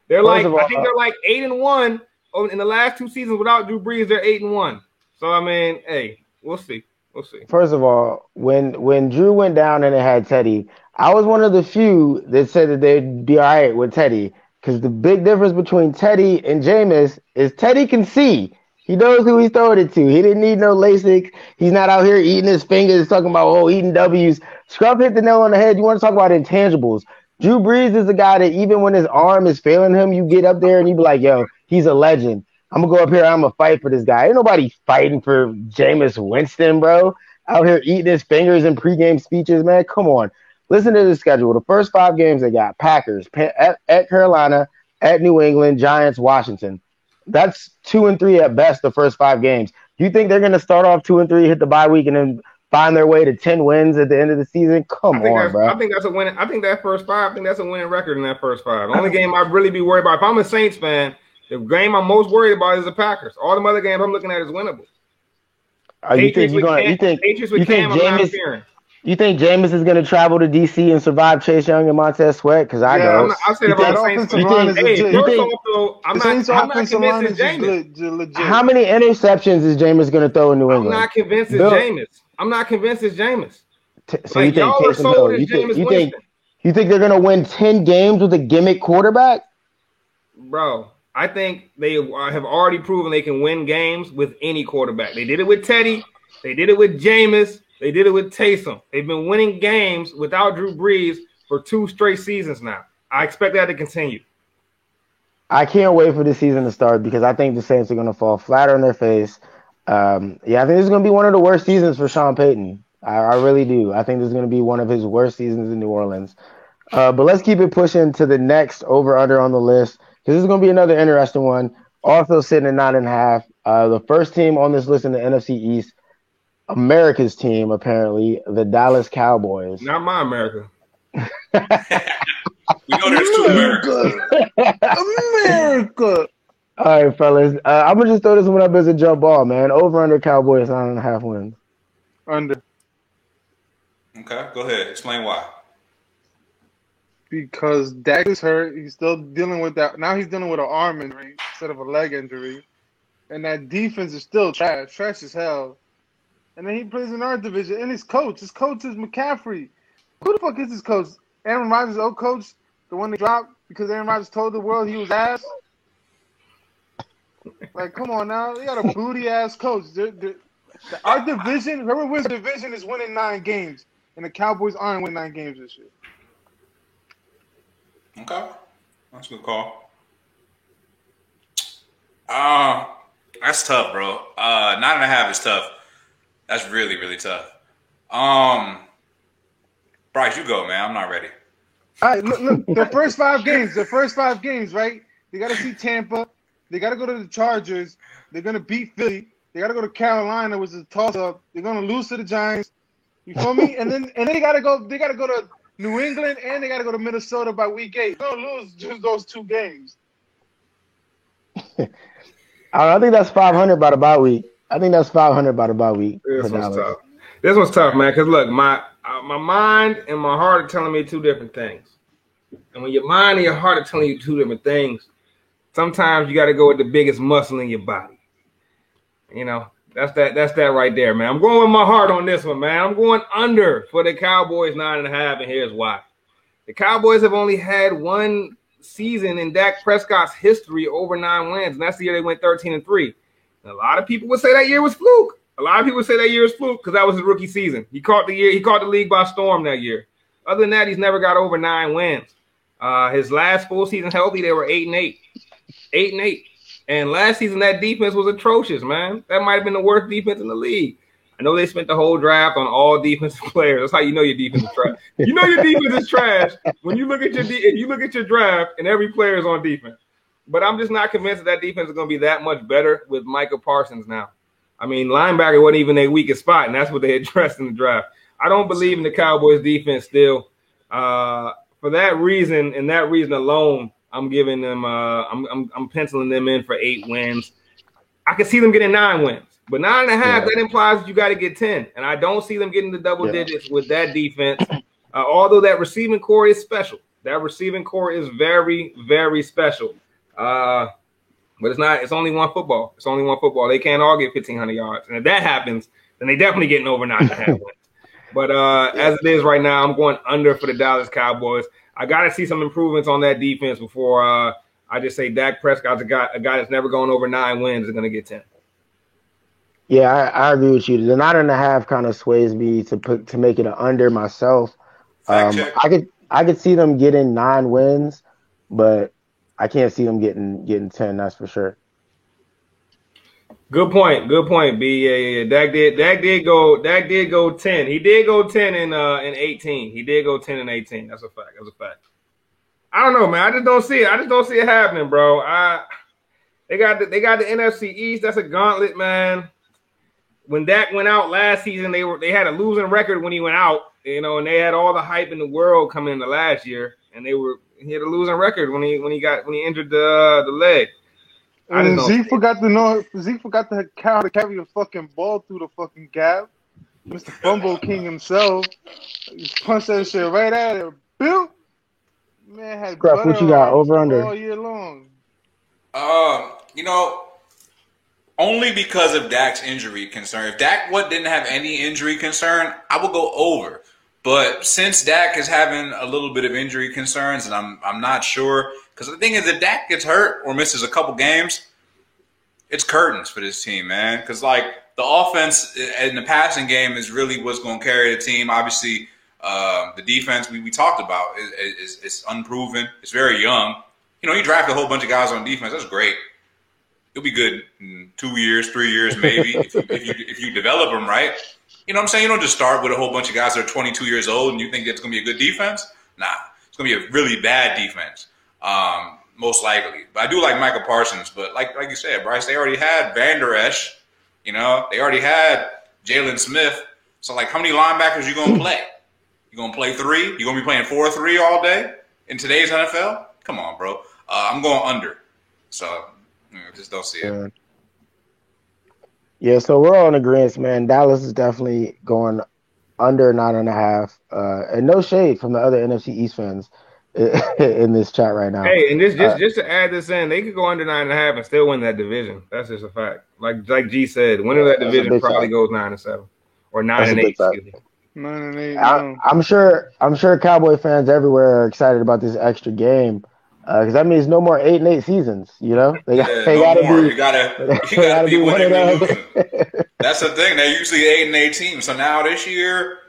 They're I think they're like 8-1 in the last 2 seasons without Drew Brees. They're 8-1. So I mean, hey, we'll see. First of all, when Drew went down and it had Teddy, I was one of the few that said that they'd be all right with Teddy, because the big difference between Teddy and Jameis is Teddy can see. He knows who he's throwing it to. He didn't need no LASIK. He's not out here eating his fingers, talking about, eating W's. Scruff hit the nail on the head. You want to talk about intangibles. Drew Brees is the guy that even when his arm is failing him, you get up there and you be like, yo, he's a legend. I'm going to go up here. I'm going to fight for this guy. Ain't nobody fighting for Jameis Winston, bro. Out here eating his fingers in pregame speeches, man. Come on. Listen to the schedule. The first 5 games they got: Packers, at Carolina, at New England, Giants, Washington. That's 2-3 at best, the first 5 games. You think they're going to start off 2-3, hit the bye week, and then find their way to 10 wins at the end of the season? Come on, bro. I think that's a winning. I think that first 5, I think that's a winning record in that first 5. The only game I'd really be worried about, if I'm a Saints fan, the game I'm most worried about is the Packers. All the other games I'm looking at is winnable. You think Jameis is going to travel to DC and survive Chase Young and Montez Sweat? Because I don't. I said about the Saints. I'm not convinced it's Jameis. How many interceptions is Jameis going to throw in New England? I'm not convinced it's Jameis. I'm not convinced it's Jameis. So you think Taysom Hill? You think they're going to win 10 games with a gimmick quarterback? Bro, I think they have already proven they can win games with any quarterback. They did it with Teddy. They did it with Jameis. They did it with Taysom. They've been winning games without Drew Brees for 2 straight seasons now. I expect that to continue. I can't wait for the season to start because I think the Saints are going to fall flat on their face. I think this is going to be one of the worst seasons for Sean Payton. I really do. I think this is going to be one of his worst seasons in New Orleans. But let's keep it pushing to the next over-under on the list, because this is going to be another interesting one. Also sitting at 9.5. The first team on this list in the NFC East, America's team, apparently, the Dallas Cowboys. Not my America. We know there's 2 Americas. America. All right, fellas. I'm going to just throw this one up as a jump ball, man. Over under Cowboys, 9.5 wins. Under. Okay, go ahead. Explain why. Because Dak is hurt. He's still dealing with that. Now he's dealing with an arm injury instead of a leg injury. And that defense is still trash as hell. And then he plays in our division. And his coach is McCaffrey. Who the fuck is his coach? Aaron Rodgers' old coach? The one they dropped because Aaron Rodgers told the world he was ass? Like, come on now. They got a booty-ass coach. Our division, whoever wins the division is winning 9 games. And the Cowboys aren't winning 9 games this year. Okay. That's a good call. That's tough, bro. 9.5 is tough. That's really, really tough. Bryce, you go, man. I'm not ready. All right, look. The first 5 games, right? They got to see Tampa. They got to go to the Chargers. They're going to beat Philly. They got to go to Carolina, which is a toss-up. They're going to lose to the Giants. You feel me? And then they gotta go to New England and they gotta go to Minnesota by week 8. Don't lose just those 2 games. I think that's 500 by the bye week. This one's tough. This one's tough, man. Because look, my mind and my heart are telling me 2 different things. And when your mind and your heart are telling you 2 different things, sometimes you got to go with the biggest muscle in your body. You know, that's that right there, man. I'm going with my heart on this one, man. I'm going under for the Cowboys 9.5, and here's why. The Cowboys have only had 1 season in Dak Prescott's history over 9 wins, and that's the year they went 13-3. And a lot of people would say that year was fluke. Because that was his rookie season. He caught the league by storm that year. Other than that, he's never got over 9 wins. His last full season healthy, they were 8-8. 8-8. And last season, that defense was atrocious, man. That might have been the worst defense in the league. I know they spent the whole draft on all defensive players. That's how you know your defense is trash. You know your defense is trash when you look at your draft and every player is on defense. But I'm just not convinced that defense is going to be that much better with Micah Parsons now. I mean, linebacker wasn't even their weakest spot, and that's what they addressed in the draft. I don't believe in the Cowboys' defense still. For that reason and that reason alone, I'm giving them. I'm penciling them in for 8 wins. I can see them getting 9 wins, but 9.5 that implies you got to get 10, and I don't see them getting the double digits with that defense. Although that receiving core is special. That receiving core is very, very special. But it's not. It's only one football. They can't all get 1,500 yards, and if that happens, then they definitely getting over 9.5 wins. But as it is right now, I'm going under for the Dallas Cowboys. I got to see some improvements on that defense before I just say Dak Prescott's a guy that's never gone over 9 wins is going to get 10. Yeah, I agree with you. The 9.5 kind of sways me to make it an under myself. I could see them getting 9 wins, but I can't see them getting 10. That's for sure. Good point, B. Yeah. Dak did go 10. He did go 10 in 18. He did go 10 in 18. That's a fact. I don't know, man. I just don't see it happening, bro. They got the NFC East. That's a gauntlet, man. When Dak went out last season, they had a losing record when he went out, you know, and they had all the hype in the world coming into last year, and he had a losing record when he injured the leg. Zeke forgot to carry a fucking ball through the fucking gap. Mr. Fumble King himself. He punched that shit right at it. Bill, man had Crap, what you got over under all year long. You know, only because of Dak's injury concern. If Dak didn't have any injury concern, I would go over. But since Dak is having a little bit of injury concerns, and I'm not sure, because the thing is, if Dak gets hurt or misses a couple games, it's curtains for this team, man. Because like the offense in the passing game is really what's going to carry the team. Obviously, the defense we talked about is unproven. It's very young. You know, you draft a whole bunch of guys on defense. That's great. It'll be good in 2 years, 3 years, maybe if you develop them right. You know what I'm saying? You don't just start with a whole bunch of guys that are 22 years old and you think it's going to be a good defense. Nah, it's going to be a really bad defense, most likely. But I do like Micah Parsons. But like you said, Bryce, they already had Van Der Esch. You know, they already had Jalen Smith. So, like, how many linebackers you going to play? You going to play 3? You going to be playing 4-3 all day in today's NFL? Come on, bro. I'm going under. So, just don't see it. Yeah, so we're all in agreement, man. Dallas is definitely going under 9.5. And no shade from the other NFC East fans in this chat right now. Hey, and just to add this in, they could go under 9.5 and still win that division. That's just a fact. Like G said, winner of that division probably goes 9-7 or 9-8. Excuse me. 9-8. I'm sure Cowboy fans everywhere are excited about this extra game. Because that means no more 8-8 seasons, you know? They gotta be. You gotta be winning and losing. That's the thing. They're usually 8-8 teams. So now this year,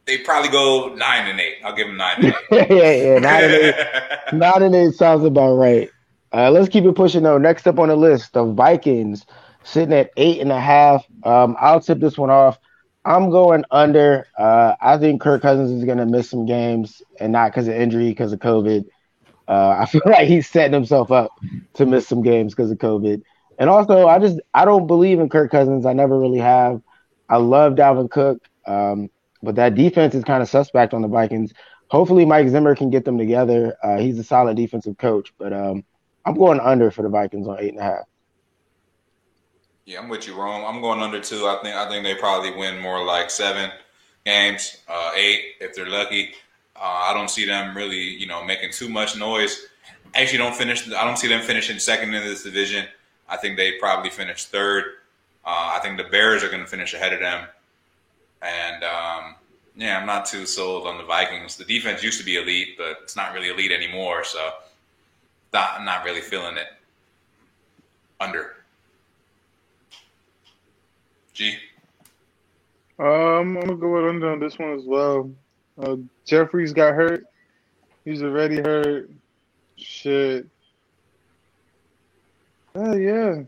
they probably go 9-8. I'll give them 9-8. yeah, 9-8 sounds about right. Let's keep it pushing though. Next up on the list, the Vikings sitting at 8.5. I'll tip this one off. I'm going under. I think Kirk Cousins is gonna miss some games, and not because of injury, because of COVID. I feel like he's setting himself up to miss some games because of COVID. And also, I don't believe in Kirk Cousins. I never really have. I love Dalvin Cook. but that defense is kind of suspect on the Vikings. Hopefully, Mike Zimmer can get them together. He's a solid defensive coach, but I'm going under for the Vikings on 8.5. Yeah, I'm with you, Rome. I'm going under too. I think they probably win more like 7 games, 8 if they're lucky. I don't see them really, making too much noise. Actually, I don't see them finishing second in this division. I think they probably finish third. I think the Bears are going to finish ahead of them. And I'm not too sold on the Vikings. The defense used to be elite, but it's not really elite anymore. So I'm not really feeling it. Under. G. I'm gonna go with under on this one as well. Jeffries got hurt. He's already hurt. Shit. Yeah.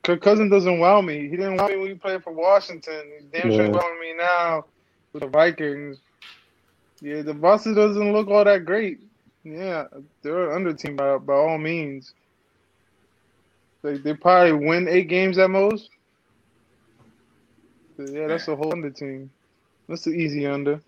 Kirk Cousins doesn't wow me. He didn't wow me when he played for Washington. He's damn sure wowing me now with the Vikings. Yeah, the Boston doesn't look all that great. Yeah, they're an under team by all means. They probably win 8 games at most. Yeah, that's a whole under team. That's an easy under.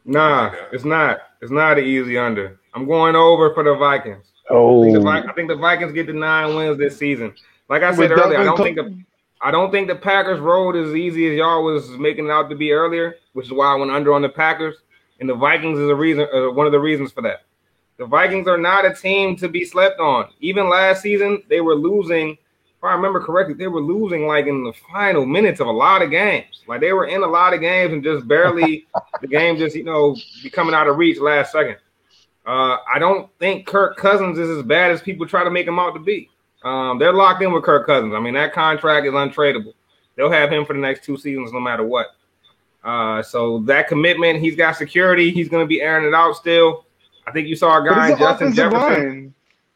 Nah, it's not. It's not an easy under. I'm going over for the Vikings. Oh, I think the Vikings get the 9 wins this season. Like I said earlier, I don't think the Packers road is as easy as y'all was making it out to be earlier, which is why I went under on the Packers. And the Vikings is one of the reasons for that. The Vikings are not a team to be slept on. Even last season, they were losing. If I remember correctly, they were losing like in the final minutes of a lot of games. Like they were in a lot of games and just barely the game just be coming out of reach last second. I don't think Kirk Cousins is as bad as people try to make him out to be. They're locked in with Kirk Cousins. I mean, that contract is untradeable. They'll have him for the next 2 seasons no matter what. So that commitment, he's got security. He's going to be airing it out still. I think you saw a guy in Justin Jefferson.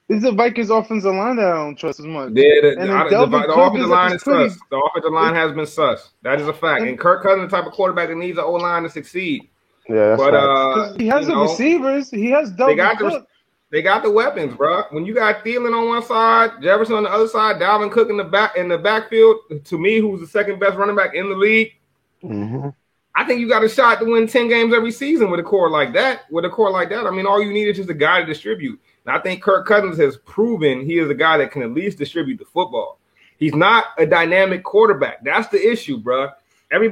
This is the Vikings offensive line that I don't trust as much. The offensive line is sus. The offensive line has been sus. That is a fact. And Kirk Cousins is the type of quarterback that needs an O-line to succeed. Yeah, that's right. He has the receivers. He has They got the weapons, bro. When you got Thielen on one side, Jefferson on the other side, Dalvin Cook in the backfield, to me, who's the second best running back in the league, I think you got a shot to win 10 games every season with a core like that. I mean, all you need is just a guy to distribute. And I think Kirk Cousins has proven he is a guy that can at least distribute the football. He's not a dynamic quarterback. That's the issue, bro. Every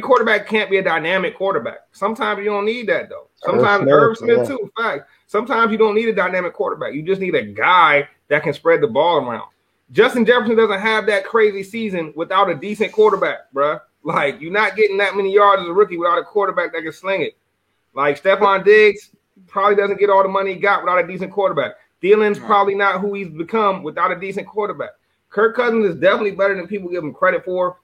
quarterback can't be a dynamic quarterback. Sometimes you don't need that, though. Sometimes Irv Smith, too. In fact, sometimes you don't need a dynamic quarterback. You just need a guy that can spread the ball around. Justin Jefferson doesn't have that crazy season without a decent quarterback, bro. Like, you're not getting that many yards as a rookie without a quarterback that can sling it. Like, Stephon Diggs probably doesn't get all the money he got without a decent quarterback. Thielen's probably not who he's become without a decent quarterback. Kirk Cousins is definitely better than people give him credit for.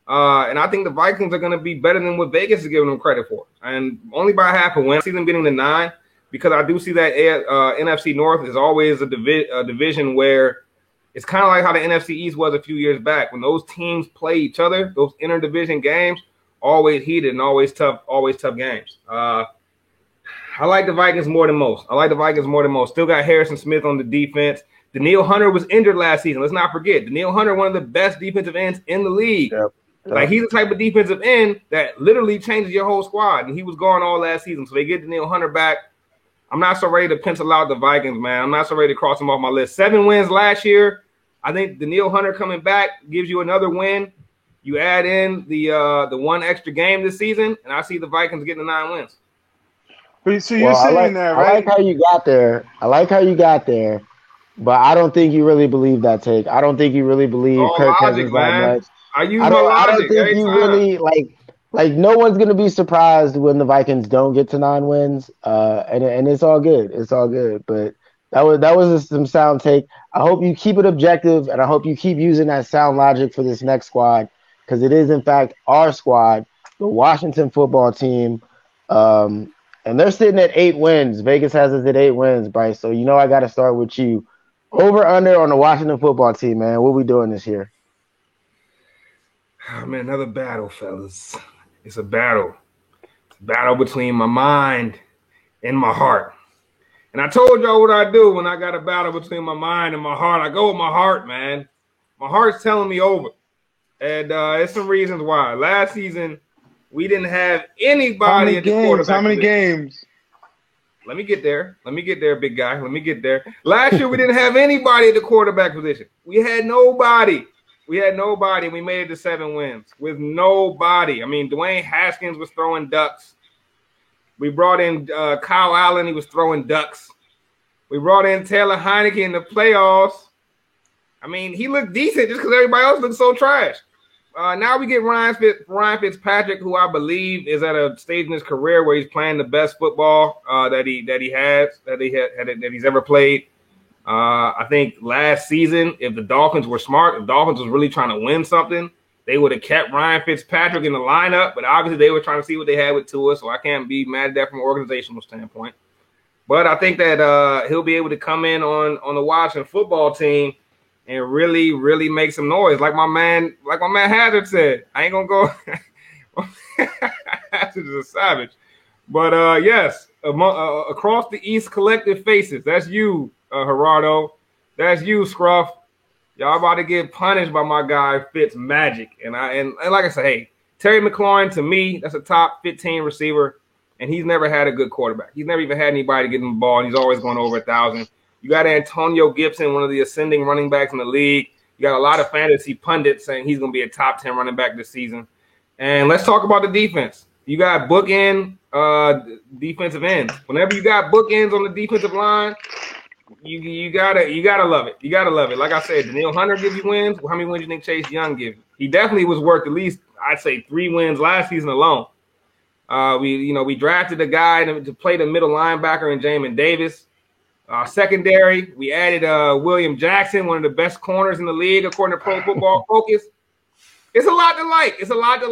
And I think the Vikings are going to be better than what Vegas is giving them credit for. And only by half a win. I see them getting the 9 because I do see that NFC North is always a division where it's kind of like how the NFC East was a few years back. When those teams play each other, those interdivision games, always heated and always tough games. I like the Vikings more than most. Still got Harrison Smith on the defense. Danielle Hunter was injured last season. Let's not forget. Danielle Hunter, one of the best defensive ends in the league. Yep. Like, he's the type of defensive end that literally changes your whole squad. And he was gone all last season. So they get Danielle Hunter back. I'm not so ready to pencil out the Vikings, man. I'm not so ready to cross them off my list. 7 wins last year. I think Danielle Hunter coming back gives you another win. You add in the 1 extra game this season, and I see the Vikings getting the 9 wins. So you're saying that, right? I like how you got there. But I don't think you really believe that take. I don't think you really believe Kirk Cousins that much. I don't think you really like. No one's gonna be surprised when the Vikings don't get to 9 wins. And it's all good. It's all good. But that was some sound take. I hope you keep it objective, and I hope you keep using that sound logic for this next squad, because it is in fact our squad, the Washington football team. And they're sitting at 8 wins. Vegas has us at 8 wins, Bryce. So I got to start with you. Over under on the Washington football team, man. What we doing this year? Oh, man, another battle, fellas. It's a battle. It's a battle between my mind and my heart. And I told y'all what I do when I got a battle between my mind and my heart. I go with my heart, man. My heart's telling me over. And there's some reasons why. Last season, we didn't have anybody How many at the games? quarterback How many position. games? Let me get there, big guy. Let me get there. Last year, we didn't have anybody at the quarterback position. We had nobody. We made it to 7 wins with nobody. I mean, Dwayne Haskins was throwing ducks. We brought in Kyle Allen. He was throwing ducks. We brought in Taylor Heineke in the playoffs. I mean, he looked decent just because everybody else looked so trash. Now we get Ryan Fitzpatrick, who I believe is at a stage in his career where he's playing the best football that he's ever played. I think last season, if the Dolphins were smart, if Dolphins was really trying to win something, they would have kept Ryan Fitzpatrick in the lineup. But obviously, they were trying to see what they had with Tua, so I can't be mad at that from an organizational standpoint. But I think that he'll be able to come in on the Washington football team and really, really make some noise. Like my man Hazard said, I ain't gonna go. Hazard is a savage. But yes, across the East collective faces. That's you, Gerardo. That's you, Scruff. Y'all about to get punished by my guy Fitz Magic. And like I said, hey, Terry McLaurin, to me, that's a top 15 receiver, and he's never had a good quarterback. He's never even had anybody get him the ball, and he's always going over 1,000. You got Antonio Gibson, one of the ascending running backs in the league. You got a lot of fantasy pundits saying he's going to be a top 10 running back this season. And let's talk about the defense. You got bookend defensive ends. Whenever you got bookends on the defensive line, you gotta love it. You gotta love it. Like I said, Danielle Hunter gives you wins. How many wins do you think Chase Young gives you? He definitely was worth at least, I'd say, 3 wins last season alone. We drafted a guy to play the middle linebacker in Jamin Davis. Secondary, we added William Jackson, one of the best corners in the league, according to Pro Football Focus. It's a lot to like. It's a lot to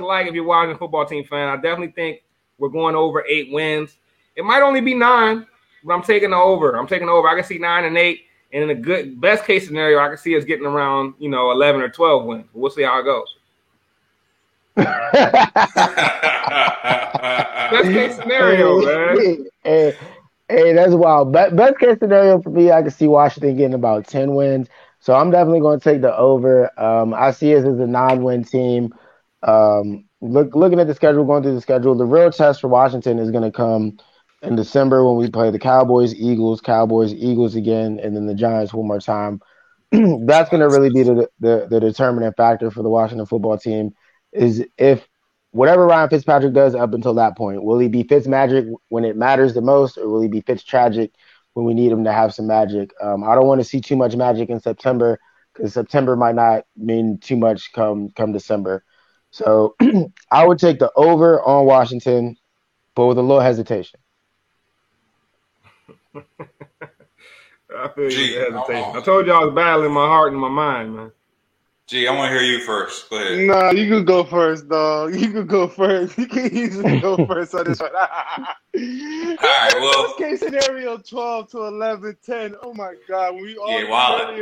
like if you're watching a football team fan. I definitely think we're going over 8 wins. It might only be 9, but I'm taking the over. I can see 9 and 8. And in a good best case scenario, I can see us getting around, 11 or 12 wins. We'll see how it goes. Best case scenario, man. Hey, that's wild. Best case scenario for me, I can see Washington getting about 10 wins. So I'm definitely going to take the over. I see us as a 9-win team. Looking at the schedule, going through the schedule, the real test for Washington is going to come in December when we play the Cowboys, Eagles again, and then the Giants one more time. That's going to really be the determinant factor for the Washington football team is if whatever Ryan Fitzpatrick does up until that point, will he be Fitzmagic when it matters the most, or will he be Fitztragic when we need him to have some magic? I don't want to see too much magic in September because September might not mean too much come December. So I would take the over on Washington, but with a little hesitation. I feel you hesitation. I told you I was battling my heart and my mind, man. Gee, I want to hear you first. Go ahead. Nah, you could go first, dog. You could go first. You can easily go first on this one. All right, well. Worst case scenario, 12 to 11, 10. Oh, my God. We all wild.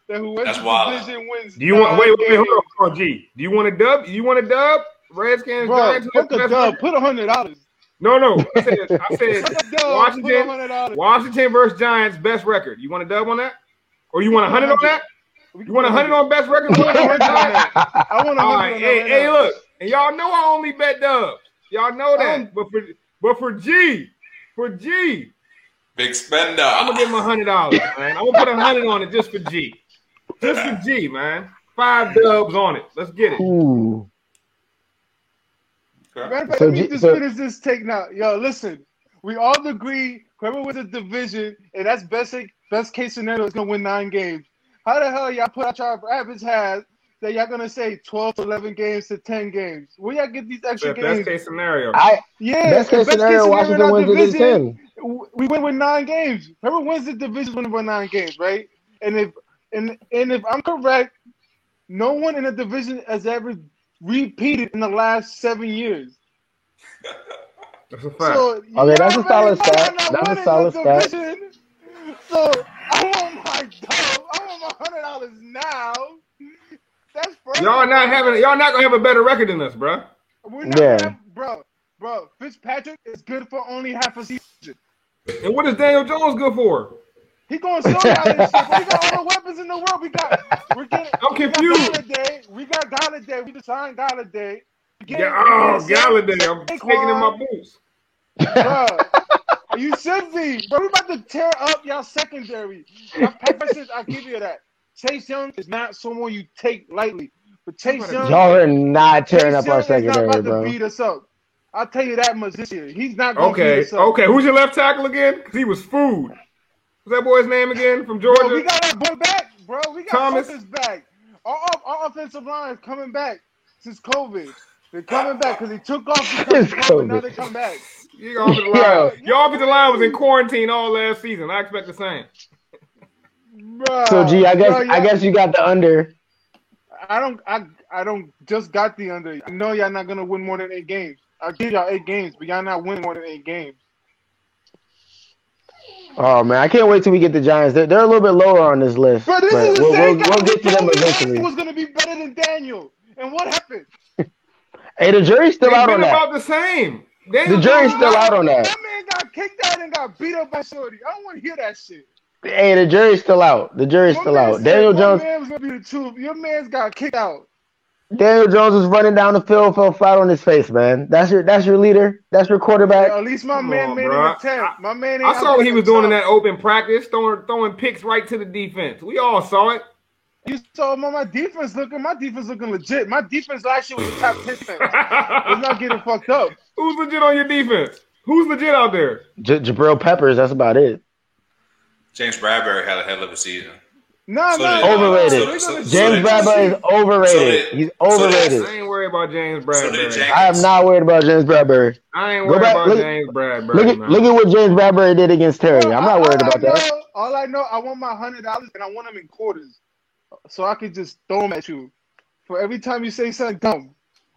That whoever division wins. Do you want wait, hold on, G. Do you want a dub? Redskins, bro, Giants? Put the dub. Put $100. No. I said Washington versus Giants, best record. You want a dub on that? Or you want 100 on that? You want 100 on best record? I want 100 All right, hey, look. And y'all know I only bet dubs. Y'all know that. But for G, big spender. I'm going to give him $100, man. I'm going to put 100 on it just for G. Just for G, man. 5 dubs on it. Let's get it. Ooh. Let me just finish this take now. Yo, listen. We all agree whoever wins the division, and that's best case scenario, is going to win 9 games. How the hell y'all put out your average has that y'all going to say 12 to 11 games to 10 games? Where y'all get these extra games? Best case scenario. Best case scenario, Washington wins the division. We win with 9 games. Whoever wins the division wins with 9 games, right? And if I'm correct, no one in the division has ever repeated in the last 7 years. That's a fact. So, okay, that's a solid stat. That's a solid stat. So I want my dub. I want my $100 now. That's first. Y'all not gonna have a better record than us, bro. We're not bro. Fitzpatrick is good for only half a season. And what is Daniel Jones good for? He going to slow down this shit. We got all the weapons in the world. I'm confused. We got Galladay. We just signed Galladay. Galladay. I'm taking in my boots. Bro, you should be. Bro, we about to tear up y'all secondary. Y'all purposes, I'll give you that. Chase Young is not someone you take lightly. But Chase Young, y'all are not tearing Chase up Young our is not secondary, about bro. to beat us up. I'll tell you that much this year. He's not going to beat us up. Okay. Who's your left tackle again? Because he was food. What's that boy's name again from Georgia? Bro, we got our boy back, bro. We got Thomas back. Our offensive line is coming back since COVID. They're coming back because he took off because of COVID. Now they come back. Your offensive line was in quarantine all last season. I expect the same. Bruh, So G, I guess you got the under. I don't just got the under. I know y'all not gonna win more than 8 games. I'll give y'all 8 games, but y'all not winning more than 8 games. Oh man, I can't wait till we get the Giants. They're a little bit lower on this list. But this but is the same guy we'll get to them eventually. was gonna be better than Daniel, and what happened? Hey, the jury's still out on that. About the same. The jury's still out on that. That man got kicked out and got beat up by Shorty. I don't want to hear that shit. Hey, the jury's still out. The jury's still out. Daniel Jones. Man was gonna be the truth. Your man's got kicked out. Daniel Jones was running down the field, fell flat on his face, man. That's your leader. That's your quarterback. Yeah, at least my man made an attempt. My man. I saw what he was doing in that open practice, throwing picks right to the defense. We all saw it. You saw my defense looking legit. My defense last year was a top 10 defense. It's not getting fucked up. Who's legit on your defense? Who's legit out there? Jabril Peppers. That's about it. James Bradbury had a hell of a season. Overrated. James Bradbury is overrated. He's overrated. I ain't worried about James Bradbury. I am not worried about James Bradbury. I ain't worried about James Bradbury. Look at what James Bradbury did against Terry. I'm not worried about that. All I know, I want my $100 and I want them in quarters, so I can just throw them at you for every time you say something dumb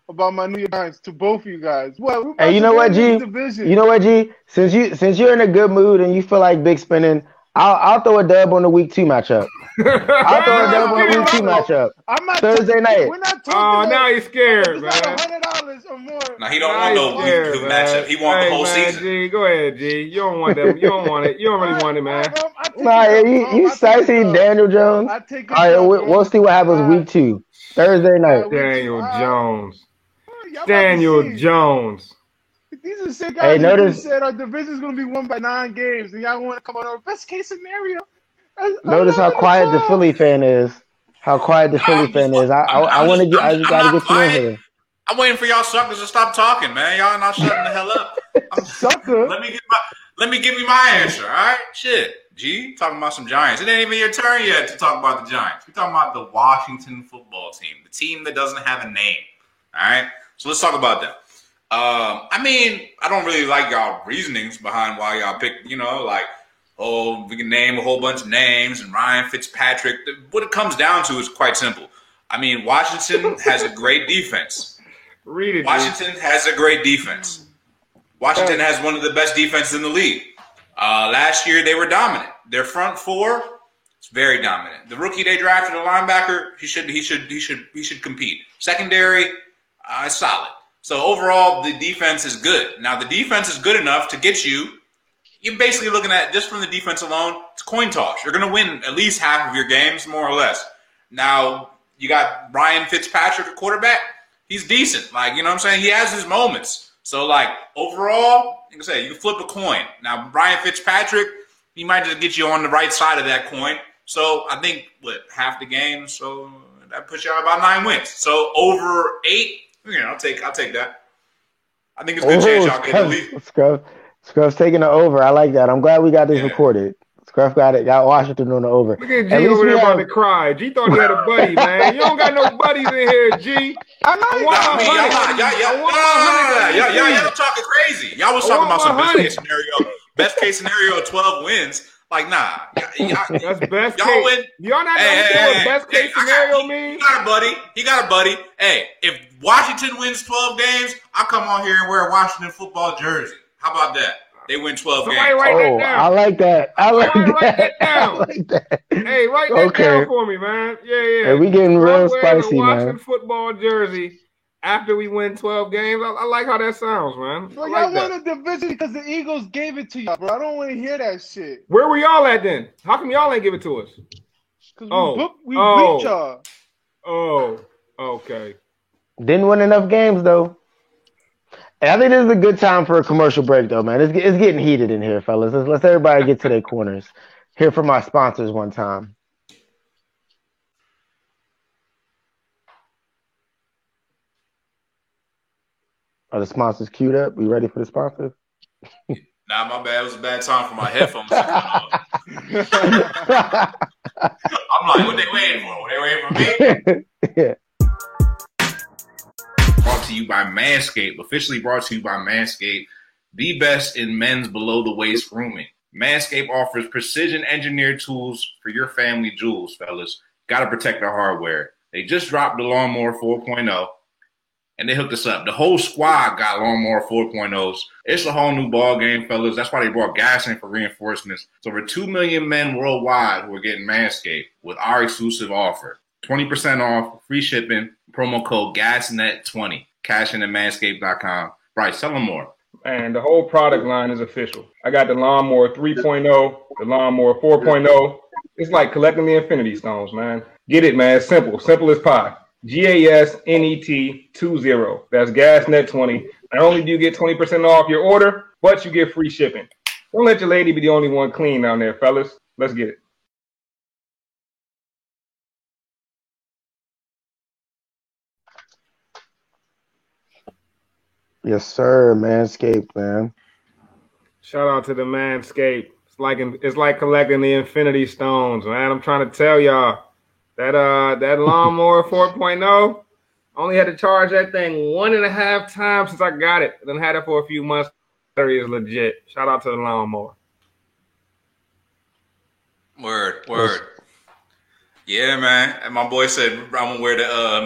about my New York Giants to both of you guys. Well, hey, you know what, G? You know what, G? Since you're in a good mood and you feel like big spinning, I'll throw a dub on the week 2 matchup. I'll throw a dub on the week 2 matchup. Thursday night. We're not talking now he's scared, man. $100 or more. Now he don't want no week 2 matchup. He want the whole season. G, go ahead, G. You don't want that. You don't want it. You don't really want it, man. You sicey Daniel Jones. All right, we'll see what happens week 2. Thursday night. Daniel Jones. Daniel Jones. These are the same guys who said our division is going to be won by 9 games, and y'all want to come on our best case scenario. Notice how quiet the Philly fan is. I want to get. I just got to get you in here. I'm waiting for y'all suckers to stop talking, man. Y'all not shutting the hell up. Sucker. Let me give you my answer. All right, shit. G, talking about some Giants. It ain't even your turn yet to talk about the Giants. We're talking about the Washington football team, the team that doesn't have a name. All right, so let's talk about them. I mean, I don't really like y'all reasonings behind why y'all pick, we can name a whole bunch of names and Ryan Fitzpatrick. What it comes down to is quite simple. I mean, Washington has a great defense. Washington has a great defense. Washington has one of the best defenses in the league. Last year, they were dominant. Their front 4 is very dominant. The rookie they drafted, a linebacker, he should compete. Secondary, is solid. So overall, the defense is good. Now, the defense is good enough to get you. You're basically looking at, just from the defense alone, it's a coin toss. You're going to win at least half of your games, more or less. Now, you got Ryan Fitzpatrick, a quarterback. He's decent. You know what I'm saying? He has his moments. So, overall, like I say, you can flip a coin. Now, Ryan Fitzpatrick, he might just get you on the right side of that coin. So, I think, half the game. So, that puts you out about 9 wins. So, over 8. I'll take that. I think it's a good chance y'all get the lead. Scruff's taking the over. I like that. I'm glad we got this recorded. Scruff got Washington on the over. Look at G over there about to cry. G thought he had a buddy, man. You don't got no buddies in here, G. Y'all talking crazy. Y'all was talking about some best case scenario, 12 wins. That's best case. Win. Y'all not understand what best case scenario means? He got a buddy. Hey, if Washington wins 12 games, I'll come on here and wear a Washington football jersey. How about that? They win 12 games. Write that down. I like that. Write that down. Hey, write that down for me, man. Yeah. Hey, we getting real spicy, man. Washington football jersey after we win 12 games. I like how that sounds, man. Bro, y'all won a division because the Eagles gave it to y'all, bro. I don't want to hear that shit. Where were y'all at then? How come y'all ain't give it to us? Because we beat y'all. Oh, okay. Didn't win enough games, though. And I think this is a good time for a commercial break, though, man. It's getting heated in here, fellas. Let's everybody get to their corners. Hear from our sponsors one time. Are the sponsors queued up? We ready for the sponsors? Nah, my bad. It was a bad time for my headphones to come on. I'm like, what they waiting for? What they waiting for me? Yeah. Brought to you by Manscaped. Officially brought to you by Manscaped, the best in men's below-the-waist grooming. Manscaped offers precision-engineered tools for your family jewels, fellas. Got to protect the hardware. They just dropped the Lawnmower 4.0, and they hooked us up. The whole squad got Lawnmower 4.0s. It's a whole new ball game, fellas. That's why they brought gas in for reinforcements. So over 2 million men worldwide who are getting Manscaped with our exclusive offer. 20% off, free shipping, promo code GASNET20. Cash in at manscaped.com. Bryce, tell them more. And the whole product line is official. I got the Lawnmower 3.0, the Lawnmower 4.0. It's like collecting the Infinity Stones, man. Get it, man. It's simple. Simple as pie. GASNET 20. That's GasNet 20. Not only do you get 20% off your order, but you get free shipping. Don't let your lady be the only one clean down there, fellas. Let's get it. Yes, sir. Manscaped, man. Shout out to the Manscaped. It's like collecting the Infinity Stones, man. I'm trying to tell y'all that Lawnmower 4.0. Only had to charge that thing 1.5 times since I got it. Then had it for a few months. Battery is legit. Shout out to the Lawnmower. Word. Yeah, man. And my boy said I'm gonna wear the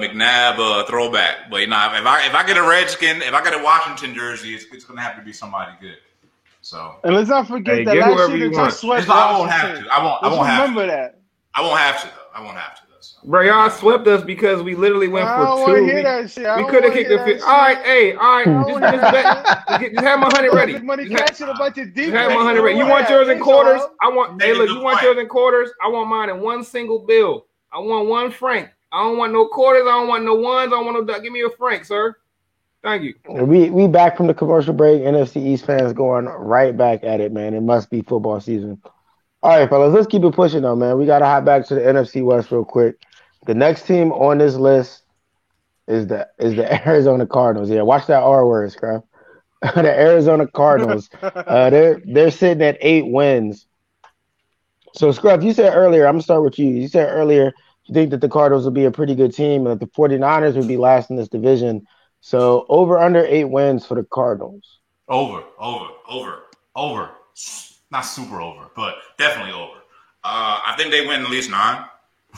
McNabb throwback. But if I get a Redskin, if I get a Washington jersey, it's gonna have to be somebody good. So and let's not forget that last year they just swept. I won't have to. I won't have remember that. I won't have to though. I won't have to though. So. Bro, y'all swept us because we literally went I for don't 2. want to hear that shit. We could have kicked the field. All right. Just have my 100 ready. Money catching a bunch of defense. Just have my 100 ready. You want yours in quarters? You want yours in quarters? I want mine in one single bill. I want one franc. I don't want no quarters. I don't want no ones. I don't want no. Give me a franc, sir. Thank you. We back from the commercial break. NFC East fans going right back at it, man. It must be football season. All right, fellas, let's keep it pushing, though, man. We got to hop back to the NFC West real quick. The next team on this list is the Arizona Cardinals. Yeah, watch that R word, Scrap. The Arizona Cardinals. They're sitting at 8 wins. So, Scrap, you said earlier, I'm going to start with you. You said earlier you think that the Cardinals will be a pretty good team and that the 49ers would be last in this division. So, over under 8 wins for the Cardinals. Over. Not super over, but definitely over. I think they win at least 9.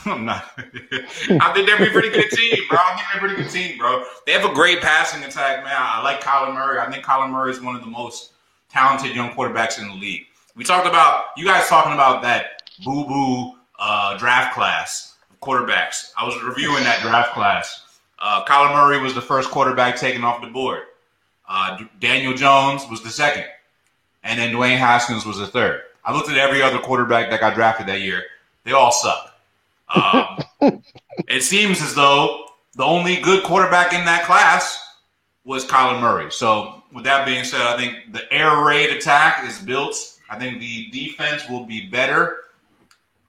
I'm not. I think they're a pretty good team, bro. They have a great passing attack, man. I like Kyler Murray. I think Kyler Murray is one of the most talented young quarterbacks in the league. You guys talking about that boo-boo draft class of quarterbacks. I was reviewing that draft class. Kyler Murray was the first quarterback taken off the board. Daniel Jones was the second. And then Dwayne Haskins was the third. I looked at every other quarterback that got drafted that year. They all suck. It seems as though the only good quarterback in that class was Kyler Murray. So with that being said, I think the air raid attack is built. I think the defense will be better.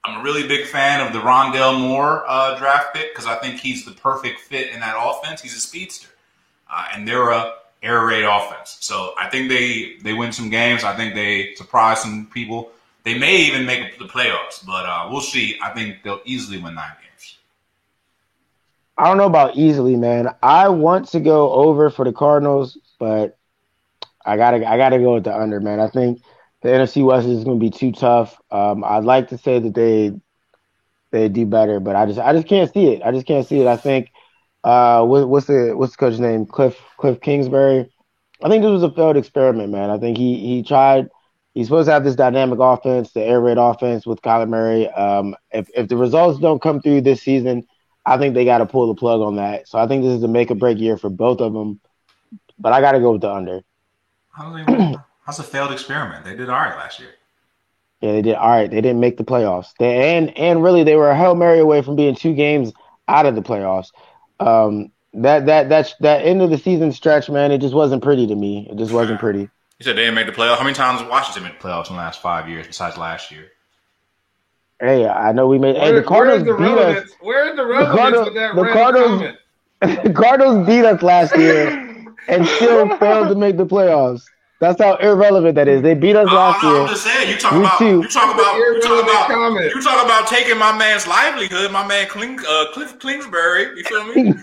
I'm a really big fan of the Rondale Moore draft pick because I think he's the perfect fit in that offense. He's a speedster. And they're a air raid offense. So I think they win some games. I think they surprise some people. They may even make the playoffs, but we'll see. I think they'll easily win 9 games. I don't know about easily, man. I want to go over for the Cardinals, but I gotta go with the under, man. I think the NFC West is going to be too tough. I'd like to say that they do better, but I just can't see it. I think what's the coach's name? Cliff Kingsbury. I think this was a failed experiment, man. I think he tried. He's supposed to have this dynamic offense, the air raid offense with Kyler Murray. If the results don't come through this season, I think they got to pull the plug on that. So I think this is a make or break year for both of them. But I got to go with the under. How's a failed experiment? They did all right last year. Yeah, they did all right. They didn't make the playoffs. And really, they were a Hail Mary away from being 2 games out of the playoffs. that end of the season stretch, man, it just wasn't pretty to me. It just wasn't pretty. You said they didn't make the playoffs. How many times did Washington make the playoffs in the last 5 years besides last year? Hey, I know we made. Hey, the Cardinals beat us. Where's the relevance with that comment? The Cardinals beat us last year and still failed to make the playoffs. That's how irrelevant that is. They beat us last year. I'm just saying. You talk about taking my man's livelihood. My man Cliff Kingsbury. You feel me?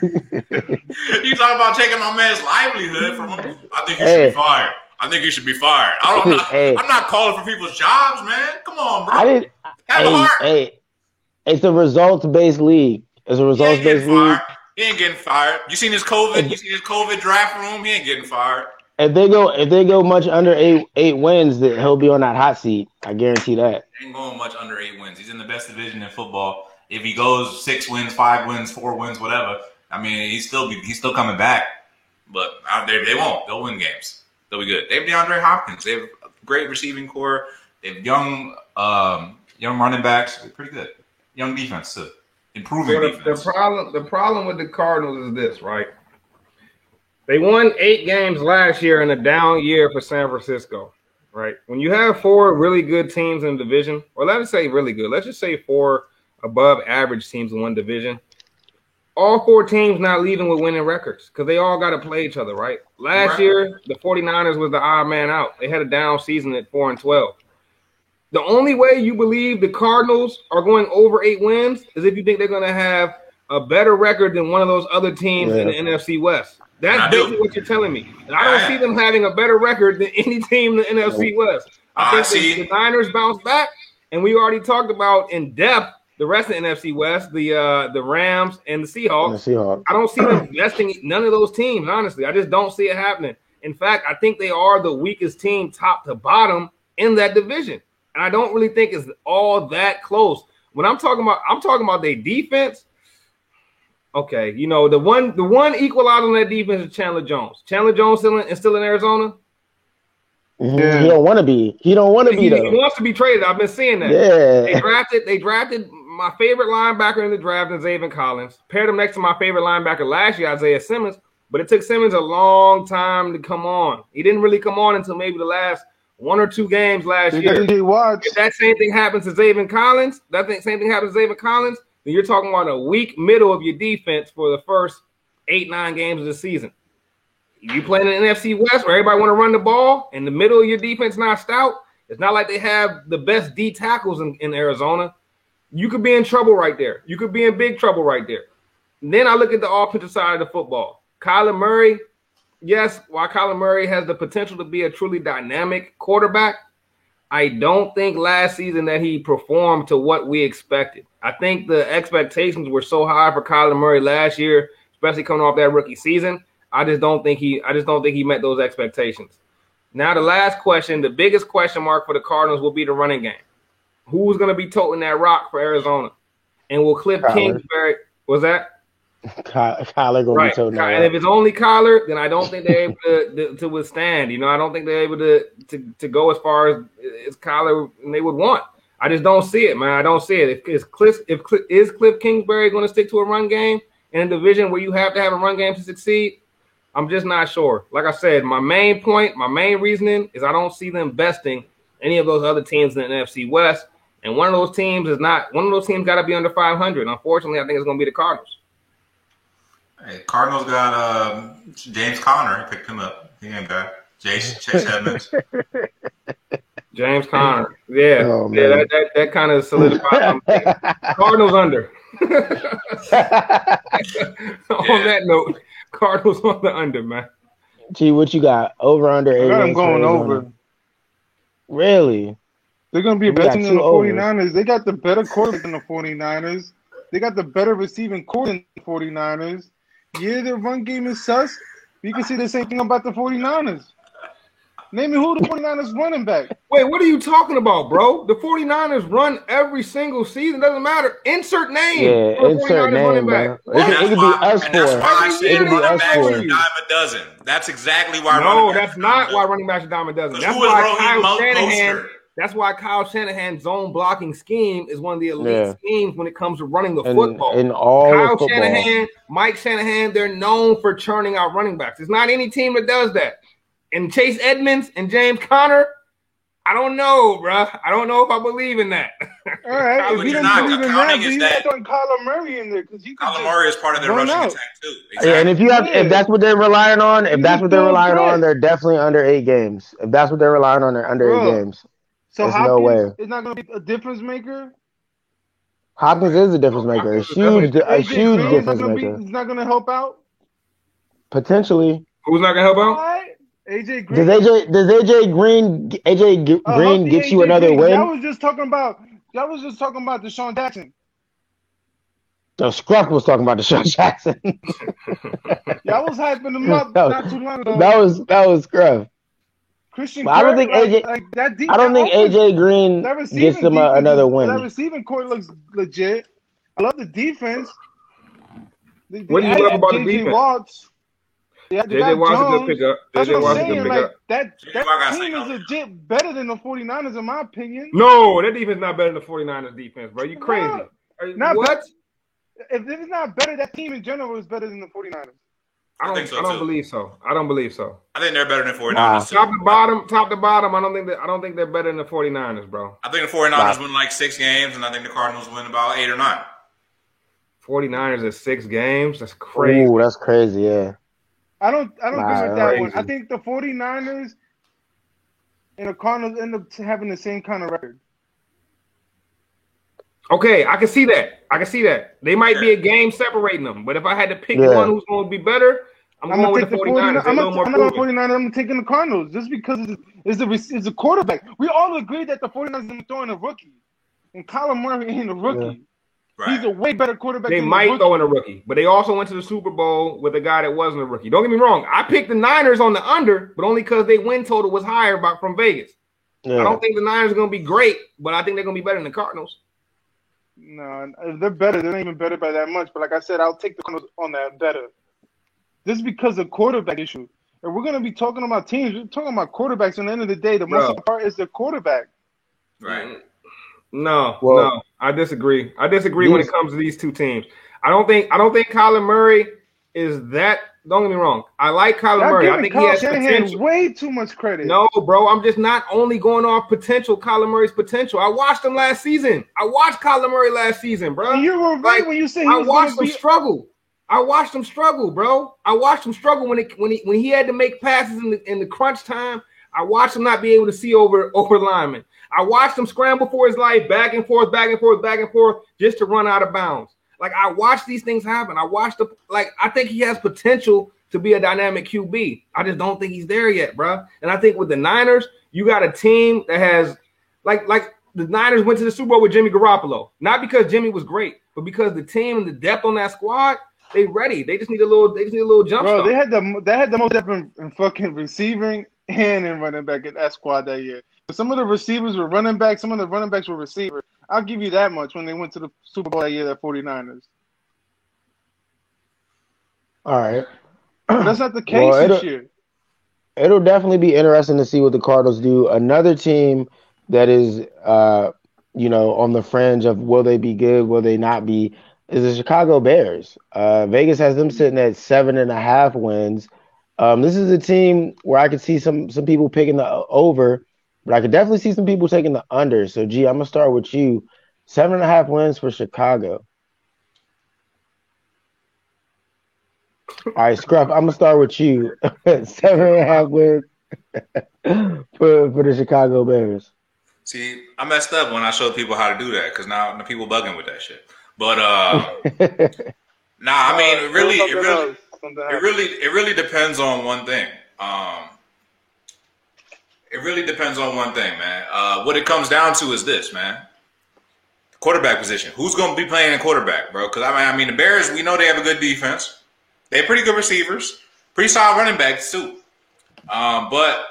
You talk about taking my man's livelihood from him. I think you should be fired. I'm not calling for people's jobs, man. Come on, bro. Hey, it's a results-based league. It's a results-based league. He ain't getting fired. You seen his COVID draft room? He ain't getting fired. If they go much under eight wins, that he'll be on that hot seat. I guarantee that. He ain't going much under 8 wins. He's in the best division in football. If he goes 6 wins, 5 wins, 4 wins, whatever, I mean, he's still coming back. But they won't. They'll win games. They'll be good. They have DeAndre Hopkins. They have a great receiving core. They have young running backs. They're pretty good. Young defense too. Improving defense. The problem with the Cardinals is this, right? They won 8 games last year in a down year for San Francisco, right? When you have 4 really good teams in the division, or let's say really good, let's just say 4 above average teams in one division, all 4 teams not leaving with winning records because they all got to play each other, right? Last year, the 49ers was the odd man out. They had a down season at 4-12. The only way you believe the Cardinals are going over 8 wins is if you think they're going to have a better record than one of those other teams in the NFC West. That's basically what you're telling me. And I don't see them having a better record than any team in the NFC West. I think the Niners bounce back, and we already talked about in depth the rest of the NFC West, the Rams and the Seahawks. I don't see them investing none of those teams, honestly. I just don't see it happening. In fact, I think they are the weakest team top to bottom in that division. And I don't really think it's all that close. When I'm talking about their defense. Okay, you know, the one equalizer on that defense is Chandler Jones. Chandler Jones still in Arizona? Yeah. He don't want to be. He don't want to be, though. He wants to be traded. I've been seeing that. Yeah. They drafted my favorite linebacker in the draft, Zaven Collins. Paired him next to my favorite linebacker last year, Isaiah Simmons. But it took Simmons a long time to come on. He didn't really come on until maybe the last 1 or 2 games last year. If that same thing happens to Zaven Collins, then you're talking about a weak middle of your defense for the first 8-9 games of the season. You playing in the NFC West where everybody want to run the ball and the middle of your defense not stout. It's not like they have the best D tackles in Arizona. You could be in trouble right there. You could be in big trouble right there. And then I look at the offensive side of the football. Kyler Murray, yes, while Kyler Murray has the potential to be a truly dynamic quarterback, I don't think last season that he performed to what we expected. I think the expectations were so high for Kyler Murray last year, especially coming off that rookie season. I just don't think he met those expectations. Now the last question, the biggest question mark for the Cardinals will be the running game. Who's going to be toting that rock for Arizona? And will Cliff Kingsbury was that? Kyler going to be toting that rock. And if it's only Kyler, then I don't think they're able to withstand. You know, I don't think they're able to go as far as Kyler and they would want. I just don't see it, man. I don't see it. Is Cliff Kingsbury going to stick to a run game in a division where you have to have a run game to succeed? I'm just not sure. Like I said, my main reasoning is I don't see them besting any of those other teams in the NFC West. And one of those teams got to be under 500. Unfortunately, I think it's going to be the Cardinals. Hey, Cardinals got James Conner. He picked him up. He ain't got Chase Edmonds. James Conner. Yeah. Oh, yeah, that kind of solidified. Cardinals under. On that note, Cardinals on the under, man. Gee, what you got? Over, under, 8 I'm going over. Really? They're going to be better than the 49ers. They got the better quarterback than the 49ers. They got the better receiving core than the 49ers. Yeah, their run game is sus. You can see the same thing about the 49ers. Name me who the 49ers running back. Wait, what are you talking about, bro? The 49ers run every single season. Doesn't matter. Insert name. Yeah, insert name, bro. It could be us four. That's why I said running backs are a dime a dozen. That's exactly why. No, that's not why running backs are a dime a dozen. That's why Kyle Shanahan. That's why Kyle Shanahan's zone blocking scheme is one of the elite schemes when it comes to running the football. In all Kyle of football. Shanahan, Mike Shanahan, they're known for churning out running backs. It's not any team that does that. And Chase Edmonds and James Conner, I don't know, bro. I don't know if I believe in that. All right, if you don't believe in that, then you got to throw Kyler Murray in there because Kyler Murray is part of their rushing attack too. Exactly. Yeah, and if that's what they're relying on, they're definitely under 8 games. If that's what they're relying on, they're under 8 games. So There's Hopkins no way. is not going to be a difference maker. Hopkins is a difference maker. A huge difference maker. He's not going to help out. Potentially. Who's not going to help out? All right. AJ Green. Does AJ Green get you another win? Y'all was just talking about Deshaun Jackson. No, Scruff was talking about Deshaun Jackson. Y'all was hyping him up not too long ago. That was Scruff. Christian I don't think AJ Green gets them another win. That receiving core looks legit. I love the defense. What do you love about the defense? Watts. JJ Watt's a good pickup. JJ Watt's a good pickup. That team is legit better than the 49ers, in my opinion. No, that defense is not better than the 49ers defense, bro. You crazy. What? If it's not better, that team in general is better than the 49ers. I don't believe so. I don't believe so. I think they're better than 49ers. Top to bottom, I don't think they're better than the 49ers, bro. I think the 49ers win like 6 games, and I think the Cardinals win about 8 or 9. 49ers at 6 games? That's crazy. Ooh, that's crazy, yeah. I don't agree with that one. I think the 49ers and the Cardinals end up having the same kind of record. Okay, I can see that. They might be a game separating them, but if I had to pick one who's going to be better, I'm going with the 49ers. I'm not going 49ers. I'm taking the Cardinals just because it's a quarterback. We all agree that the 49ers are throwing a rookie, and Kyler Murray ain't a rookie. Yeah. Right. He's a way better quarterback. They might throw in a rookie, but they also went to the Super Bowl with a guy that wasn't a rookie. Don't get me wrong. I picked the Niners on the under, but only because their win total was higher from Vegas. Yeah. I don't think the Niners are going to be great, but I think they're going to be better than the Cardinals. No, if they're better. They're not even better by that much. But like I said, I'll take the Cardinals on that better. Just because of quarterback issue. If we're going to be talking about teams, we're talking about quarterbacks. At the end of the day, the most important part is the quarterback. Right. No, I disagree. When it comes to these two teams. I don't think Kyler Murray is that. Don't get me wrong. I like Kyler Murray. I think he has potential. Way too much credit. No, bro. I'm just not only going off potential. Kyler Murray's potential. I watched him last season. I watched Kyler Murray last season, bro. You were right when you said I watched him struggle. I watched him struggle, bro. I watched him struggle when he had to make passes in the crunch time. I watched him not be able to see over linemen. I watched him scramble for his life, back and forth, just to run out of bounds. Like, I watched these things happen. I think he has potential to be a dynamic QB. I just don't think he's there yet, bro. And I think with the Niners, you got a team that has, like the Niners went to the Super Bowl with Jimmy Garoppolo. Not because Jimmy was great, but because the team and the depth on that squad, they ready. They just need a little jump start. They had the most depth in fucking receiving and in running back in that squad that year. Some of the receivers were running back. Some of the running backs were receivers. I'll give you that much when they went to the Super Bowl that year, the 49ers. All right. But that's not the case this year. It'll definitely be interesting to see what the Cardinals do. Another team that is, on the fringe of will they be good, will they not be, is the Chicago Bears. Vegas has them sitting at 7.5 wins. This is a team where I could see some people picking the over, but I could definitely see some people taking the under. So, G, I'm going to start with you. 7.5 wins for Chicago. All right, Scruff, I'm going to start with you. 7.5 wins for the Chicago Bears. See, I messed up when I showed people how to do that because now the people bugging with that shit. But, I mean, it really depends on one thing. It really depends on one thing, man. What it comes down to is this, man. Quarterback position. Who's going to be playing quarterback, bro? Because, I mean, the Bears, we know they have a good defense. They have pretty good receivers. Pretty solid running backs, too. But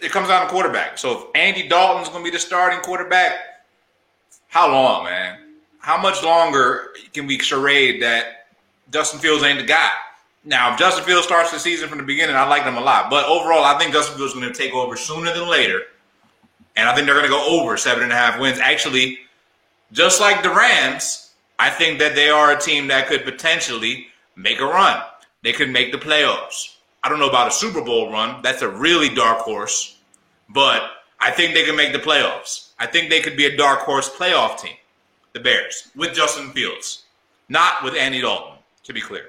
it comes down to quarterback. So if Andy Dalton's going to be the starting quarterback, how long, man? How much longer can we charade that Justin Fields ain't the guy? Now, if Justin Fields starts the season from the beginning, I like them a lot. But overall, I think Justin Fields is going to take over sooner than later. And I think they're going to go over 7.5 wins. Actually, just like the Rams, I think that they are a team that could potentially make a run. They could make the playoffs. I don't know about a Super Bowl run. That's a really dark horse. But I think they can make the playoffs. I think they could be a dark horse playoff team, the Bears, with Justin Fields. Not with Andy Dalton, to be clear.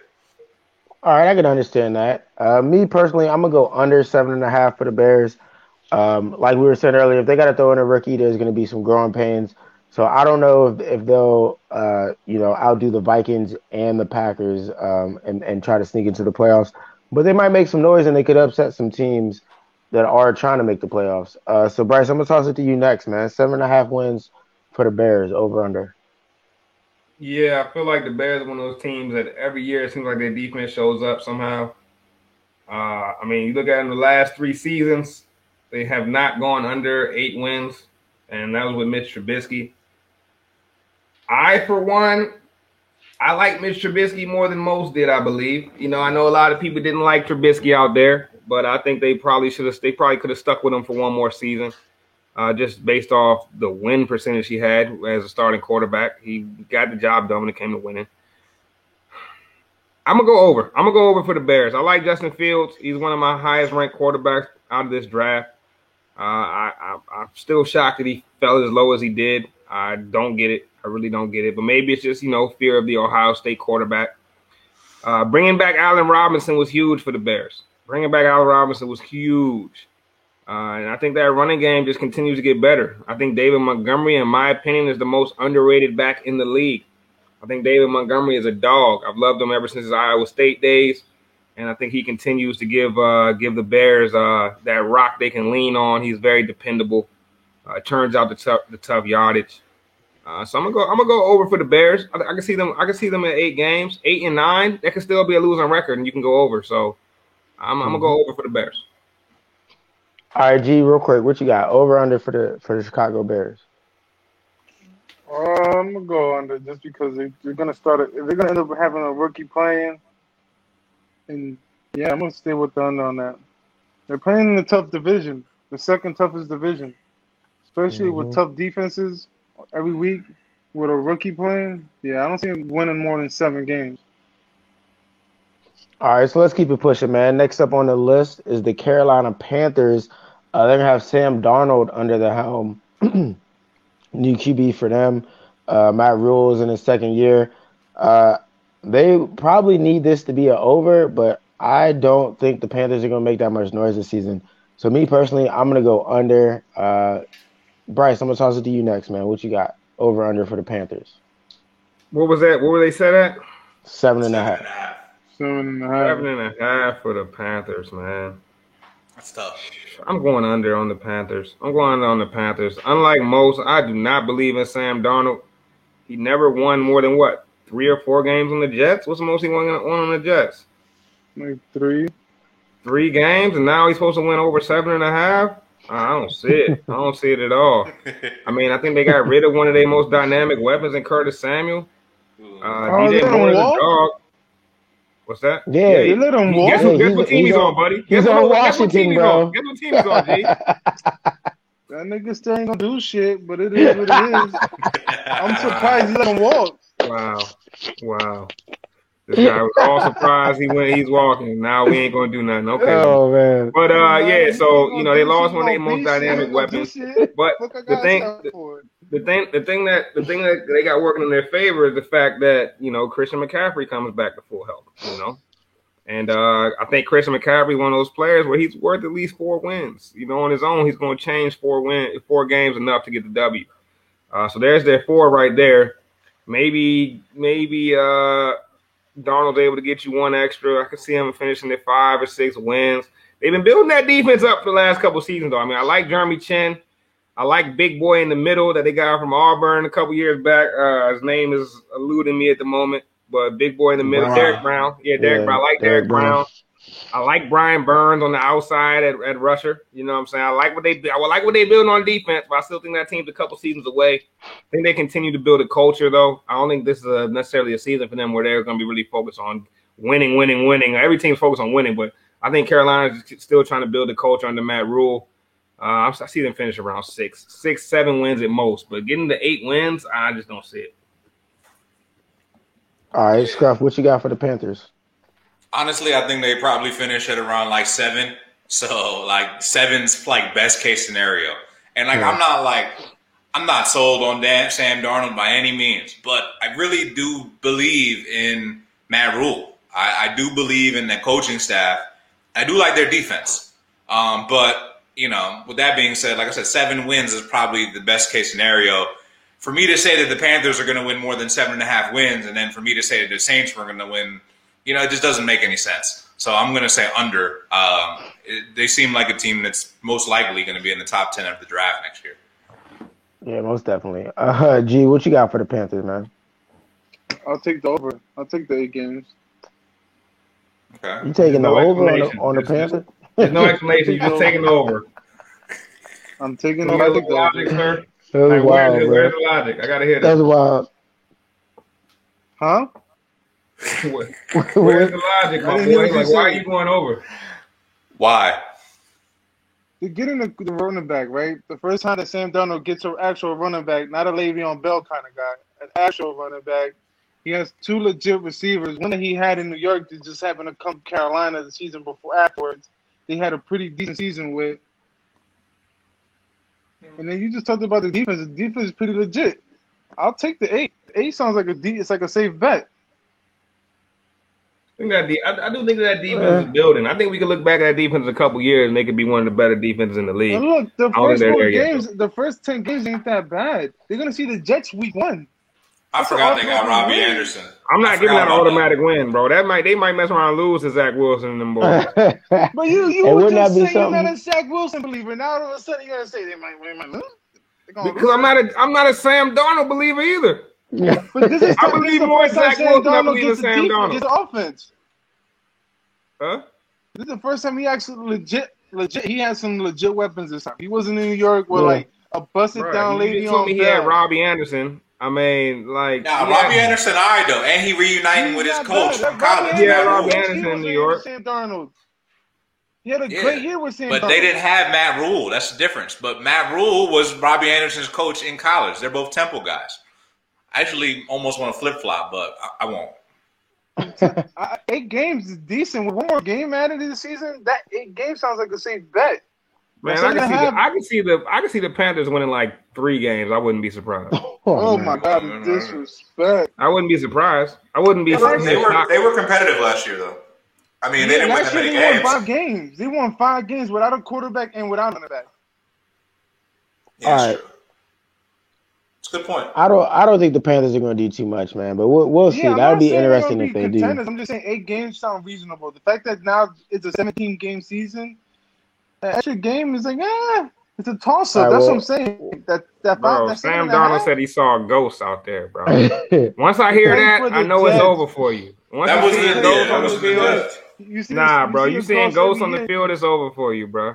All right, I can understand that. Me personally, I'm gonna go under 7.5 for the Bears. Like we were saying earlier, if they got to throw in a rookie, there's going to be some growing pains. So I don't know if they'll outdo the Vikings and the Packers and try to sneak into the playoffs. But they might make some noise and they could upset some teams that are trying to make the playoffs. So Bryce, I'm gonna toss it to you next, man. 7.5 wins for the Bears, over under. Yeah, I feel like the Bears are one of those teams that every year it seems like their defense shows up somehow. I mean, you look at it in the last 3 seasons, they have not gone under 8 wins, and that was with Mitch Trubisky. For one, I like Mitch Trubisky more than most did, I believe. You know, I know a lot of people didn't like Trubisky out there, but I think they probably could have stuck with him for one more season. Just based off the win percentage he had as a starting quarterback. He got the job done when it came to winning. I'm going to go over. I'm going to go over for the Bears. I like Justin Fields. He's one of my highest-ranked quarterbacks out of this draft. I'm still shocked that he fell as low as he did. I don't get it. I really don't get it. But maybe it's just, fear of the Ohio State quarterback. Bringing back Allen Robinson was huge for the Bears. Bringing back Allen Robinson was huge. And I think that running game just continues to get better. I think David Montgomery, in my opinion, is the most underrated back in the league. I think David Montgomery is a dog. I've loved him ever since his Iowa State days. And I think he continues to give the Bears that rock they can lean on. He's very dependable. Turns out the tough yardage. So I'm gonna go over for the Bears. I can see them at 8 games, 8 and 9. That could still be a losing record, and you can go over. So I'm gonna go over for the Bears. All right, G, real quick, what you got? Over under for the Chicago Bears? I'm gonna go under just because they're gonna they're gonna end up having a rookie playing, and yeah, I'm gonna stay with the under on that. They're playing in a tough division, the second toughest division, especially with tough defenses every week with a rookie playing. Yeah, I don't see him winning more than 7 games. All right, so let's keep it pushing, man. Next up on the list is the Carolina Panthers. They're going to have Sam Darnold under the helm. New QB for them. Matt Rule is in his second year. They probably need this to be an over, but I don't think the Panthers are going to make that much noise this season. So me personally, I'm going to go under. Bryce, I'm going to toss it to you next, man. What you got? Over, under for the Panthers. What was that? What were they set at? 7.5. 7.5. 7.5 for the Panthers, man. That's tough. I'm going under on the Panthers. Unlike most, I do not believe in Sam Darnold. He never won more than 3 or 4 games on the Jets? What's the most he won on the Jets? Like 3. 3 games, and now he's supposed to win over 7.5? I don't see it. I don't see it at all. I mean, I think they got rid of one of their most dynamic weapons in Curtis Samuel. DJ Moore is a dog. What's that? Yeah, you let him walk. Guess what team he's on, buddy? He's on Washington, bro. Guess what team he's on, G? That nigga still ain't gonna do shit, but it is what it is. I'm surprised he let him walk. Wow. This guy was all surprised he's walking. Now we ain't gonna do nothing. Okay. Oh man. But yeah, so they lost one of their most dynamic weapons. But the thing that they got working in their favor is the fact that Christian McCaffrey comes back to full health. And I think Christian McCaffrey one of those players where he's worth at least 4 wins. On his own, he's going to change 4 games enough to get the W. So there's their 4 right there. Maybe Darnold's able to get you 1 extra. I could see him finishing at 5 or 6 wins. They've been building that defense up for the last couple of seasons, though. I mean, I like Jeremy Chin. I like Big Boy in the middle that they got from Auburn a couple years back. His name is eluding me at the moment, but Big Boy in the middle, Derek Brown. Yeah, Derek Brown. I like Derek Brown. I like Brian Burns on the outside at rusher. You know what I'm saying? I like what they build on defense, but I still think that team's a couple seasons away. I think they continue to build a culture, though. I don't think this is necessarily a season for them where they're going to be really focused on winning. Every team's focused on winning, but I think Carolina's still trying to build a culture under Matt Rule. I see them finish around 6, 7 wins at most, but getting to 8 wins, I just don't see it. All right, Scruff, what you got for the Panthers? Honestly, I think they probably finish at around like 7. So like 7's like best case scenario. And like I'm not sold on Sam Darnold by any means, but I really do believe in Matt Rule. I do believe in the coaching staff. I do like their defense. But you know, with that being said, like I said, 7 wins is probably the best case scenario. For me to say that the Panthers are going to win more than 7.5 wins, and then for me to say that the Saints were going to win, you know, it just doesn't make any sense. So I'm going to say under. They seem like a team that's most likely going to be in the top 10 of the draft next year. Yeah, most definitely. G, what you got for the Panthers, man? I'll take the over. I'll take the 8 games. Okay. You taking the over on the There's Panthers? There's no explanation. You're just taking over. I'm taking over. I think the logic, over. sir. That was wild, Where's bro. the logic? I gotta hear That's this. wild. Huh? Where's the logic, my boy? Like, why are you going over? Why? They're getting the running back, right? The first time that Sam Darnold gets an actual running back, not a Le'Veon Bell kind of guy, an actual running back. He has 2 legit receivers. One that he had in New York that just happened to come to Carolina the season afterwards. They had a pretty decent season with. And then you just talked about the defense. The defense is pretty legit. I'll take the 8. 8 sounds like it's like a safe bet. I do think that defense is building. I think we can look back at that defense in a couple years and they could be one of the better defenses in the league. And look, the I don't first think 4 they're there games, yet, the first 10 games ain't that bad. They're gonna see the Jets week 1. I forgot they got Robbie Anderson. I'm not giving that an about automatic win, bro. They might mess around and lose to Zach Wilson and them boys. But you Hey, were wouldn't that just be saying you're not something? a Zach Wilson believer. Now all of a sudden you're gonna say they might lose. Because I'm not a Sam Darnold believer either. But this is I believe more in Zach Wilson than I believe in Sam Darnold. Gets offense. Huh? This is the first time he actually legit. He had some legit weapons this time. He wasn't in New York with Yeah. like a busted down You lady just told on me he had Bell. Robbie Anderson. I mean, like Robbie Anderson, all right, though. And he reuniting with his He's coach not from bad. college. Yeah, Matt Robbie Rule. Anderson in New York. Sam Darnold. He had a great year with Sam Darnold. But they didn't have Matt Rule. That's the difference. But Matt Rule was Robbie Anderson's coach in college. They're both Temple guys. I actually almost want to flip-flop, but I won't. 8 games is decent. With 1 more game added to the season, that 8 games sounds like a safe bet. Man, I can see the Panthers winning like 3 games. I wouldn't be surprised. Oh my God, the disrespect! I wouldn't be surprised. I wouldn't be. They were competitive last year, though. I mean, they didn't win that many They games. won 5 games. They won 5 games without a quarterback and without a running back. Yeah, All that's right. true. It's a good point. I don't think the Panthers are going to do too much, man. But we'll see. That would be interesting if they do. I'm just saying 8 games sound reasonable. The fact that now it's a 17-game season, that extra game is like, it's a toss-up. That's what I'm saying. Bro, Sam Darnold said he saw a ghost out there, bro. Once I hear that, I know it's over for you. Once That I was see the a ghost on the field, nah, bro. You seeing ghosts on the field, it's over for you, bro.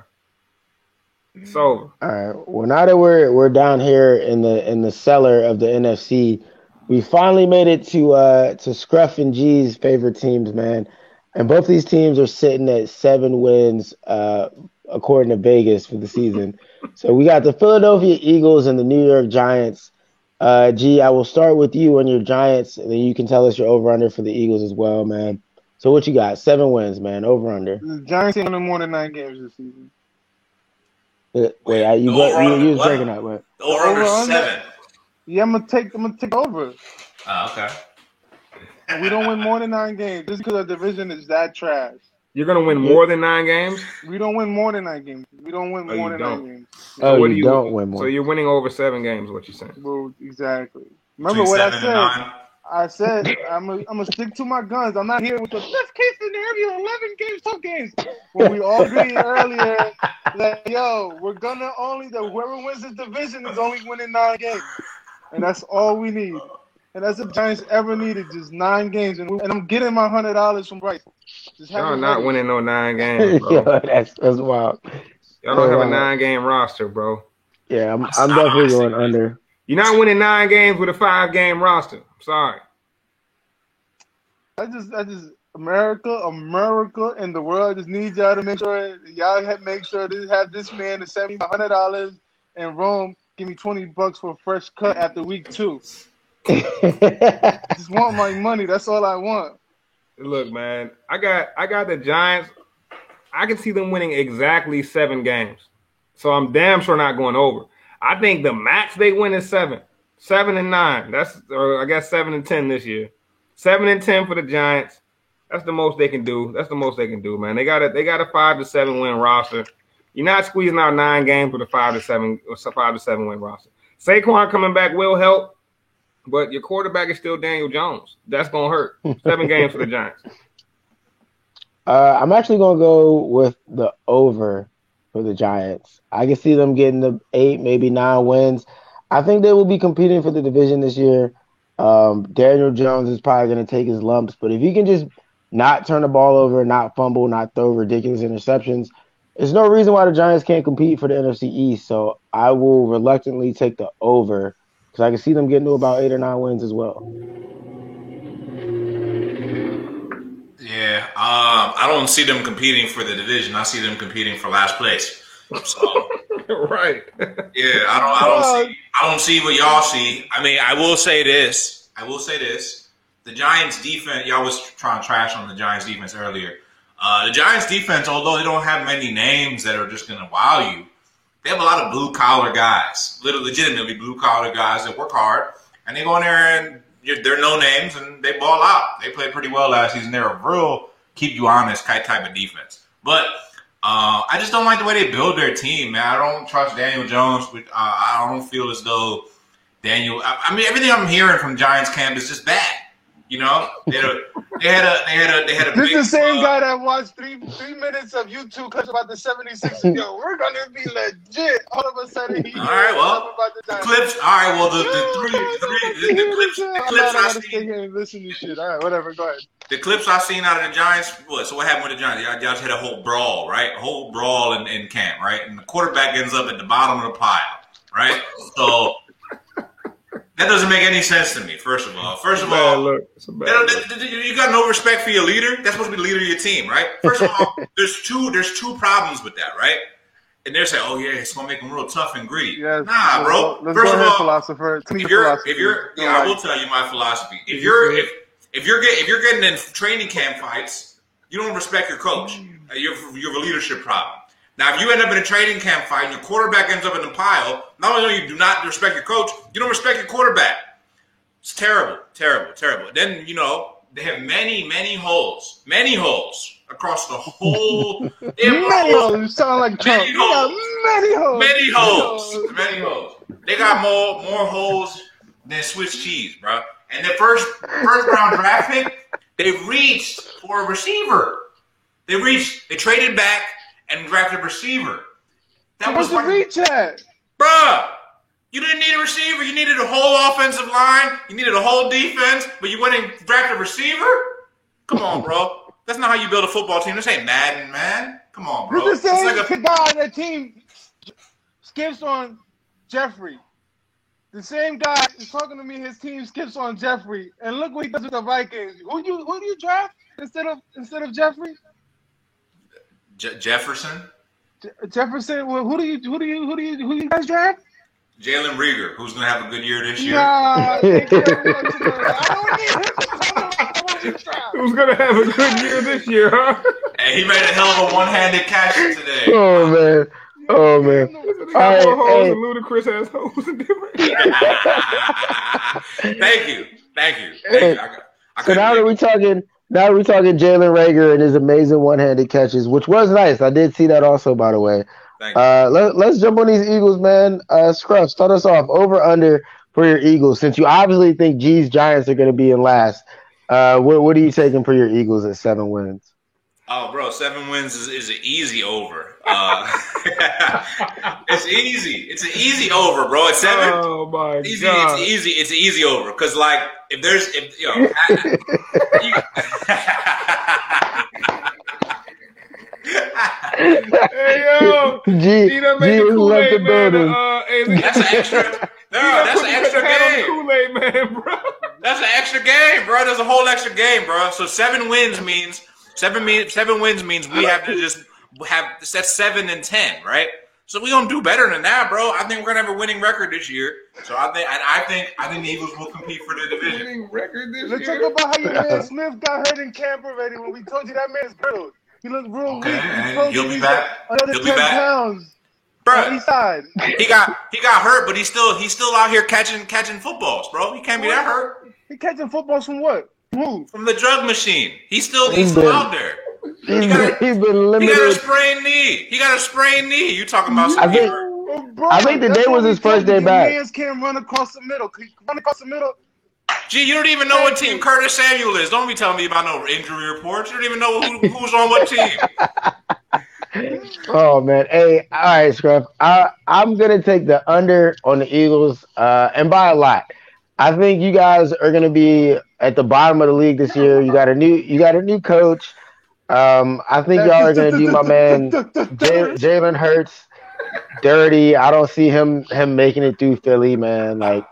It's over. All right. Well, now that we're down here in the cellar of the NFC, we finally made it to Scruff and G's favorite teams, man. And both these teams are sitting at 7 wins, according to Vegas for the season. So we got the Philadelphia Eagles and the New York Giants. G, I will start with you on your Giants, and then you can tell us your over/under for the Eagles as well, man. So what you got? 7 wins, man. Over/under. The Giants ain't winning more than 9 games this season. Wait, you was breaking up. Wait. Over 7. Yeah, I'm gonna take over. Okay. We don't win more than 9 games just because our division is that trash. You're gonna win more than 9 games. We don't win more than 9 games. We don't win more than 9 games. Oh, what you don't win more. So you're winning over 7 games. What you saying? Well, exactly. Remember what I said? I said I'm gonna stick to my guns. I'm not here with the best case scenario, 11 games, 12 games. When we all agreed earlier that we're gonna whoever wins this division is only winning 9 games, and that's all we need. And that's the Giants ever needed, just 9 games. And I'm getting my $100 from Bryce. Y'all not winning no 9 games, bro. Yo, that's wild. Y'all don't have a 9-game roster, bro. Yeah, I'm definitely going under. You're not winning 9 games with a 5-game roster. I'm sorry. America, and the world just needs y'all to make sure make sure to have this man to send me $100 in Rome. Give me $20 for a fresh cut after week 2. Just want my money. That's all I want. Look, man, I got the Giants. I can see them winning exactly 7 games. So I'm damn sure not going over. I think the max they win is 7. 7-9. Or I guess 7-10 this year. 7-10 for the Giants. That's the most they can do. That's the most they can do, man. They got a 5-7 win roster. You're not squeezing out 9 games with a 5-7 win roster. Saquon coming back will help, but your quarterback is still Daniel Jones. That's gonna hurt. 7 games for the Giants. I'm actually gonna go with the over for the Giants. I can see them getting the 8, maybe 9 wins. I think they will be competing for the division this year. Daniel Jones is probably going to take his lumps, but if he can just not turn the ball over, not fumble, not throw ridiculous interceptions, there's no reason why the Giants can't compete for the NFC East. So I will reluctantly take the over because I can see them getting to about 8 or 9 wins as well. Yeah, I don't see them competing for the division. I see them competing for last place. So, right. Yeah, I don't see what y'all see. I mean, I will say this. The Giants defense, y'all was trying to trash on the Giants defense earlier. The Giants defense, although they don't have many names that are just going to wow you, they have a lot of blue-collar guys, legitimately blue-collar guys that work hard, and they go in there and they're no names, and they ball out. They played pretty well last season. They're a real keep-you-honest type of defense. But I just don't like the way they build their team, man. I don't trust Daniel Jones. I don't feel as though I mean, everything I'm hearing from Giants camp is just bad. You know, they had a. This is the same guy that watched 3 minutes of YouTube clips about the 76ers. Yo, we're gonna be legit. All of a sudden, all right. Well, about the clips. All right. Well, the clips I seen. And listen to shit. All right, whatever. Go ahead. The clips I seen out of the Giants. So what happened with the Giants? Y'all just had a whole brawl, right? A whole brawl in camp, right? And the quarterback ends up at the bottom of the pile, right? So. That doesn't make any sense to me, first of all. You got no respect for your leader? That's supposed to be the leader of your team, right? First of all, there's two problems with that, right? And they're saying, oh, yeah, it's going to make them real tough and gritty. Yes. Nah, bro. Let's first go of ahead, all, philosopher. I will tell you my philosophy. If you're getting in training camp fights, you don't respect your coach. You have a leadership problem. Now, if you end up in a training camp fight and your quarterback ends up in the pile, not only do you not respect your coach, you don't respect your quarterback. It's terrible, terrible, terrible. Then, they have many holes across the whole. Many holes. You sound like Trump. Many holes. They got more holes than Swiss cheese, bro. And the first round draft pick, they reached for a receiver. They traded back and drafted a receiver. That was the reach at. Bruh, you didn't need a receiver. You needed a whole offensive line. You needed a whole defense, but you went and drafted a receiver? Come on, bro. That's not how you build a football team. This ain't Madden, man. Come on, bro. This is the same guy on the team skips on Jeffrey. The same guy is talking to me. His team skips on Jeffrey, and look what he does with the Vikings. Who do you draft instead of Jeffrey? Jefferson. Jefferson. Well, who do you guys draft? Jalen Reagor, who's gonna have a good year this year. Nah, thank you very much. I don't need him. Who's gonna have a good year this year, huh? Hey, he made a hell of a one-handed catch today. Oh man. They got more holes than Ludacris has holes in different. Thank you. Hey, so now that we're talking Jalen Reagor and his amazing one-handed catches, which was nice. I did see that also, by the way. Let's jump on these Eagles, man. Scruff, start us off. Over under for your Eagles, since you obviously think G's Giants are going to be in last. What are you taking for your Eagles at 7 wins? Oh, bro, 7 wins is an easy over. It's easy. It's an easy over, bro. It's 7. Oh my God. It's an easy over. Because Hey yo, G left the building. That's an extra. No, that's an extra game. Kool-Aid man, bro. That's an extra game, bro. There's a whole extra game, bro. So 7 wins means we have to just have that's 7 and 10, right? So we're gonna do better than that, bro. I think we're gonna have a winning record this year. So I think the Eagles will compete for the division. Winning record this Let's year. talk about how your man Smith got hurt in camp already. When we told you that man's brittle, he looked real weak. Okay, he'll be back. Another He'll be 10 back. pounds. Bro, East side. he got hurt, but he's still out here catching footballs, bro. He can't be that hurt. He catching footballs from what? Who? From the drug machine. He's still been- out there. He's been He got a limited. sprained knee. You talking about some I think- hurt? Oh, bro, I think today that's was why his we told first day you back. Man's can't run across the middle. Can you run across the middle? Gee, you don't even know what team Curtis Samuel is. Don't be telling me about no injury reports. You don't even know who's on what team. Oh man, hey, all right, Scruff. I'm gonna take the under on the Eagles, and by a lot. I think you guys are gonna be at the bottom of the league this year. You got a new coach. I think y'all are gonna do my man Jalen Hurts dirty. I don't see him making it through Philly, man. Like,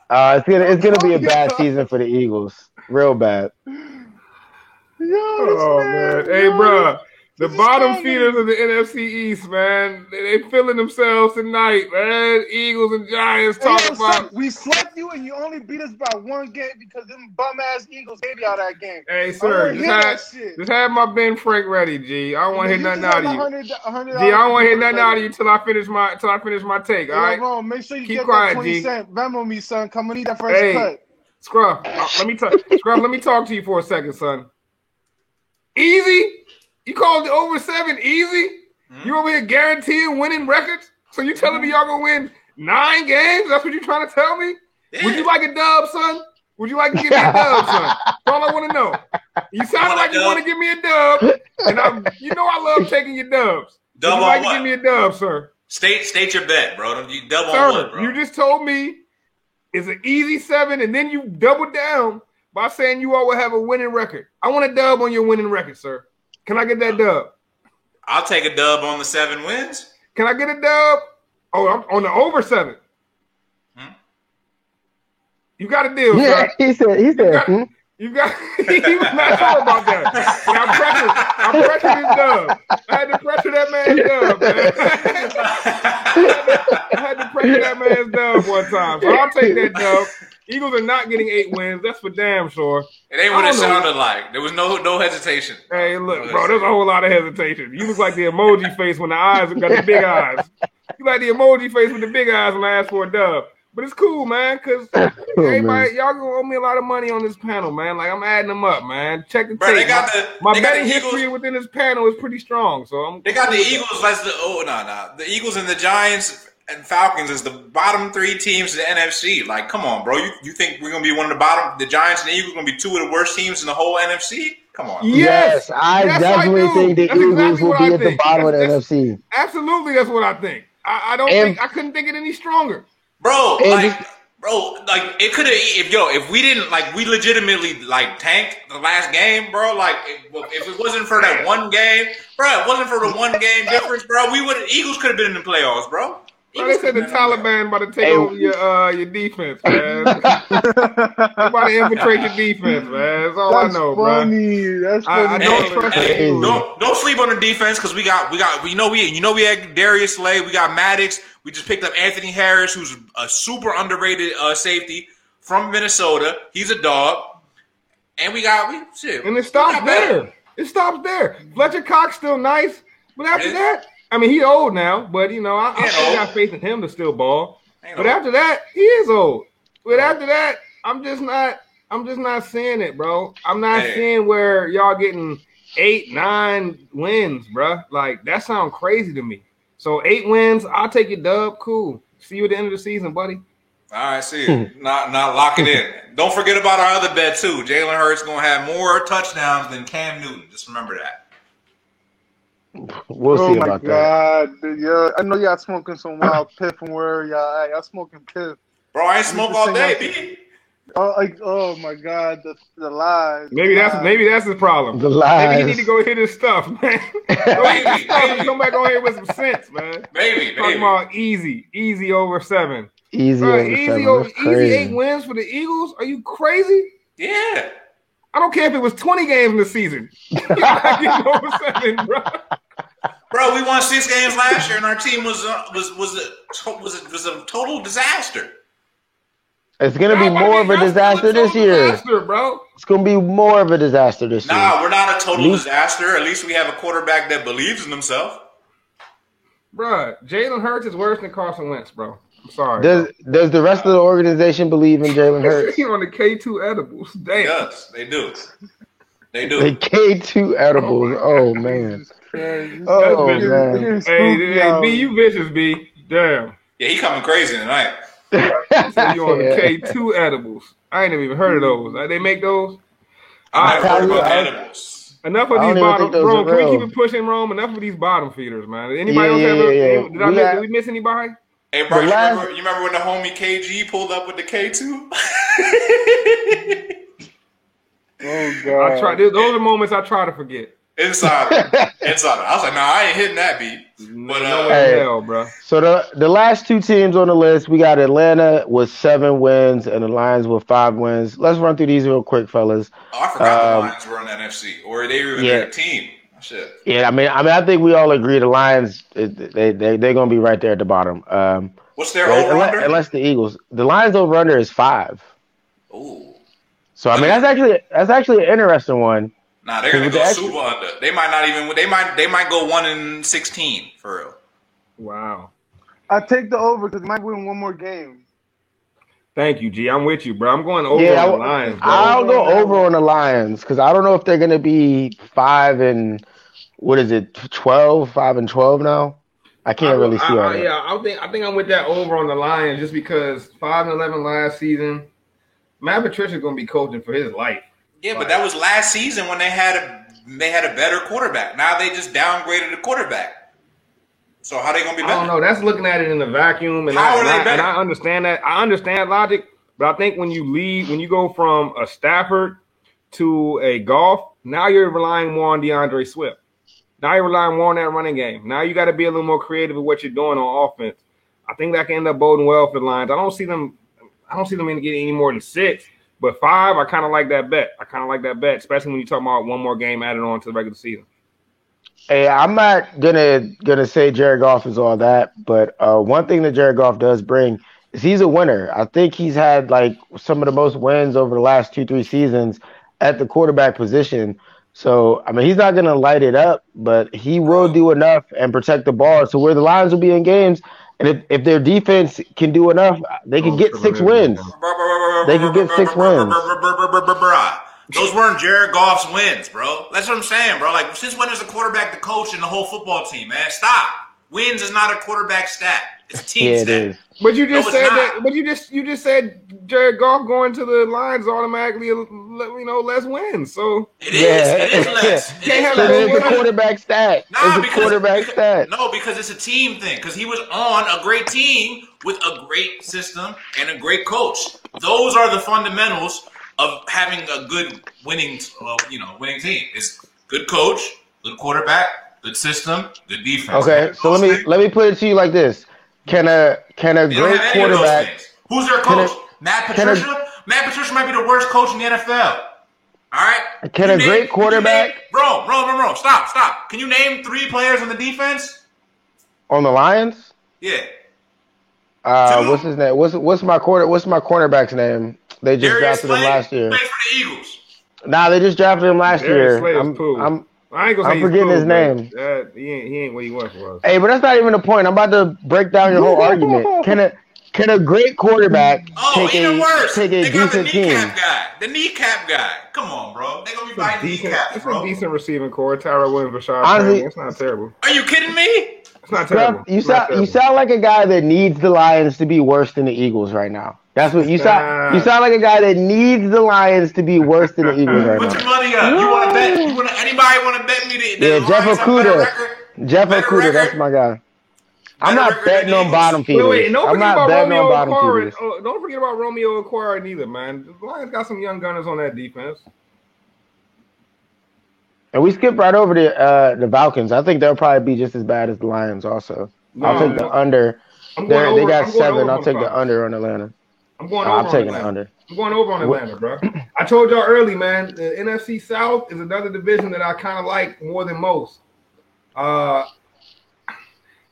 it's gonna be a bad season for the Eagles, real bad. Oh man, hey, bro. The bottom feeders of the NFC East, man, they feeling themselves tonight, man. Eagles and Giants talking about. We swept you and you only beat us by 1 game because them bum ass Eagles gave you all that game. Hey, sir, just have my Ben Frank ready, G. I don't want to hear nothing out of you. G, I don't want to hear nothing out of you till I finish my take. All right. Wrong. Make sure you Keep get quiet, that 20 G. cent Venmo me, son. Come and eat that first cut. Scruff, let me talk to you for a second, son. Easy? You called the over 7 easy? You over here guaranteeing winning records? So you telling me y'all gonna win 9 games? That's what you trying to tell me? Yeah. Would you like a dub, son? Would you like to give me a dub, son? That's all I want to know. You sound like you want to give me a dub, and I love taking your dubs. Dub Would you on like what? to give me a dub, sir? State your bet, bro. You double Sir, on what, bro? you just told me it's an easy 7, and then you doubled down by saying you all will have a winning record. I want a dub on your winning record, sir. Can I get that dub? I'll take a dub on the 7 wins. Can I get a dub? Oh, I'm on the over 7. You got a deal, Yeah, sir. he said. You got. He was not sure about that. And I pressured his dub. I had to pressure that man's dub, man. I had to pressure that man's dub one time. So I'll take that dub. Eagles are not getting 8 wins. That's for damn sure. It ain't what it sounded like. There was no hesitation. Hey, look, bro, there's a whole lot of hesitation. You look like the emoji face when the eyes got the big eyes. You like the emoji face with the big eyes when I ask for a dub. But it's cool, man, because everybody, y'all gonna owe me a lot of money on this panel, man. Like, I'm adding them up, man. Check the tape. My betting history within this panel is pretty strong. So they got the Eagles as the Eagles and the Giants and Falcons as the bottom 3 teams in the NFC. Like, come on, bro. You think we're gonna be one of the Giants and the Eagles gonna be 2 of the worst teams in the whole NFC? Come on. Yes, I definitely think the Eagles will be at the bottom of the NFC. Absolutely, that's what I think. I couldn't think it any stronger. Bro, it could have. If we didn't we legitimately tanked the last game, bro. If it wasn't for that 1 game, bro, it wasn't for the 1 game difference, bro. Eagles could have been in the playoffs, bro. Bro, they said the Taliban about to take over your defense, man. They about to infiltrate your defense, man. That's all I know, bro. That's funny. Don't sleep on the defense because we had Darius Slay, we got Maddox. We just picked up Anthony Harris, who's a super underrated safety from Minnesota. He's a dog, and and it stops there. It stops there. Fletcher Cox still nice, but after that, I mean, he's old now, but I still got faith in him to still ball. But after that, he is old. But after that, I'm just not seeing it, bro. I'm not seeing where y'all getting 8, 9 wins, bro. Like, that sounds crazy to me. So 8 wins, I'll take your dub. Cool. See you at the end of the season, buddy. All right, see you. Not lock it in. Don't forget about our other bet too. Jalen Hurts gonna have more touchdowns than Cam Newton. Just remember that. We'll see about that. Yeah, I know y'all smoking some wild piff from where y'all at. Y'all smoking piff. Bro, I ain't smoke all day, B. Oh my God, the lies. Maybe that's his problem. The lies. Maybe he need to go hit his stuff, man. Go hit his stuff and come back on here with some sense, man. Maybe. Talking about easy over 7. Easy Bro, over 7. That's easy crazy. 8 wins for the Eagles. Are you crazy? Yeah. I don't care if it was 20 games in the season. You're not getting over 7, bro. Bro, we won 6 games last year, and our team was a total disaster. It's gonna be more of a disaster this year. Disaster, bro. It's gonna be more of a disaster this year. Nah, we're not a total disaster. At least we have a quarterback that believes in himself. Bro, Jalen Hurts is worse than Carson Wentz, bro. I'm sorry. Does the rest of the organization believe in Jalen Hurts? On the K2 edibles. Damn. Yes, they do. They do. The K2 edibles. Oh man. Oh man. Hey, B, you vicious, B. Damn. Yeah, he coming crazy tonight. So you on the K2 edibles. I ain't even heard of those. They make those? I've heard about the edibles. Enough of these bottom Rome. Can we keep it pushing, Rome? Enough of these bottom feeders, man. Anybody else ever? Did we miss anybody? Hey, bro, you remember when the homie KG pulled up with the K2? Oh god! Those are moments I try to forget. Inside. I was like, nah, I ain't hitting that beat. But no way in hell, bro. So the last 2 teams on the list, we got Atlanta with 7 wins and the Lions with 5 wins. Let's run through these real quick, fellas. Oh, I forgot the Lions were in the NFC, or they were even their team. Shit. Yeah, I mean, I think we all agree the Lions they're gonna be right there at the bottom. What's their over-under? Unless the Eagles, the Lions over-under is 5. Ooh. So I mean, that's actually an interesting one. Nah, they're gonna go super under. They might not even. They might go 1-16 for real. Wow. I take the over because they might win one more game. Thank you, G. I'm with you, bro. I'm going over on the Lions, bro. I'll go over on the Lions because I don't know if they're gonna be 5 and 12, 5 and 12 now. I can't really see that. Yeah, I think I'm with that over on the Lions just because 5-11 last season. Matt Patricia's gonna be coaching for his life. Yeah, but that was last season when they had a better quarterback. Now they just downgraded the quarterback. So how they gonna be better? I don't know. That's looking at it in a vacuum, and how are they better? And I understand that. I understand logic, but I think when you go from a Stafford to a Goff, now you're relying more on DeAndre Swift. Now you're relying more on that running game. Now you got to be a little more creative with what you're doing on offense. I think that can end up boding well for the Lions. I don't see them getting any more than 6. But 5, I kind of like that bet. Especially when you talk about one more game added on to the regular season. Hey, I'm not gonna say Jared Goff is all that, but one thing that Jared Goff does bring is he's a winner. I think he's had like some of the most wins over the last 2-3 seasons at the quarterback position. So I mean, he's not gonna light it up, but he will do enough and protect the ball. So where the Lions will be in games. And if their defense can do enough, they can get 6 wins. They can get 6 wins. Those weren't Jared Goff's wins, bro. That's what I'm saying, bro. Like, since when is a quarterback the coach and the whole football team, man? Stop. Wins is not a quarterback stat. It's a team stat. It is. But you just said that. But you just said Jared Goff going to the Lions automatically, less wins. So it is less. It's a quarterback stat. No, because it's a team thing. Because he was on a great team with a great system and a great coach. Those are the fundamentals of having a good winning team. It's good coach, good quarterback, good system, good defense. Okay, so let me put it to you like this. Can a great quarterback? Who's their coach? Matt Patricia? Matt Patricia might be the worst coach in the NFL. All right? Can a great quarterback? Bro, stop. Can you name 3 players on the defense? On the Lions? Yeah. What's his name? What's my cornerback's name? They just drafted him last year. Played for the Eagles. Nah, they just drafted him last year. I ain't gonna say I'm forgetting his name. He ain't what he was for us. Hey, but that's not even the point. I'm about to break down your whole argument. Can a great quarterback take a decent team? The kneecap guy. Come on, bro. They gonna be fighting kneecaps, bro. It's a decent receiving core. Tyrell Williams, Rashad Penny. It's not terrible. Are you kidding me? It's not terrible. You sound like a guy that needs the Lions to be worse than the Eagles right now. That's what you sound. You sound like a guy that needs the Lions to be worse than the Eagles right now. Put your money up. You want to bet? Anybody want to bet me that? Jeff Okudah. Jeff Okudah, that's my guy. I'm not betting on bottom feeders. Wait, don't I'm forget not about betting on Romeo bottom Okwara. feeders. Don't forget about Romeo Okwara neither, man. The Lions got some young gunners on that defense. And we skipped right over the Falcons. I think they'll probably be just as bad as the Lions also. I'll take the under. I'm going They over. got I'm going 7. over I'll on take the Falcons. under on Atlanta. I'm going I'm over on taking the Atlanta. under. I'm going over on Atlanta, bro. I told y'all early, man. The NFC South is another division that I kind of like more than most.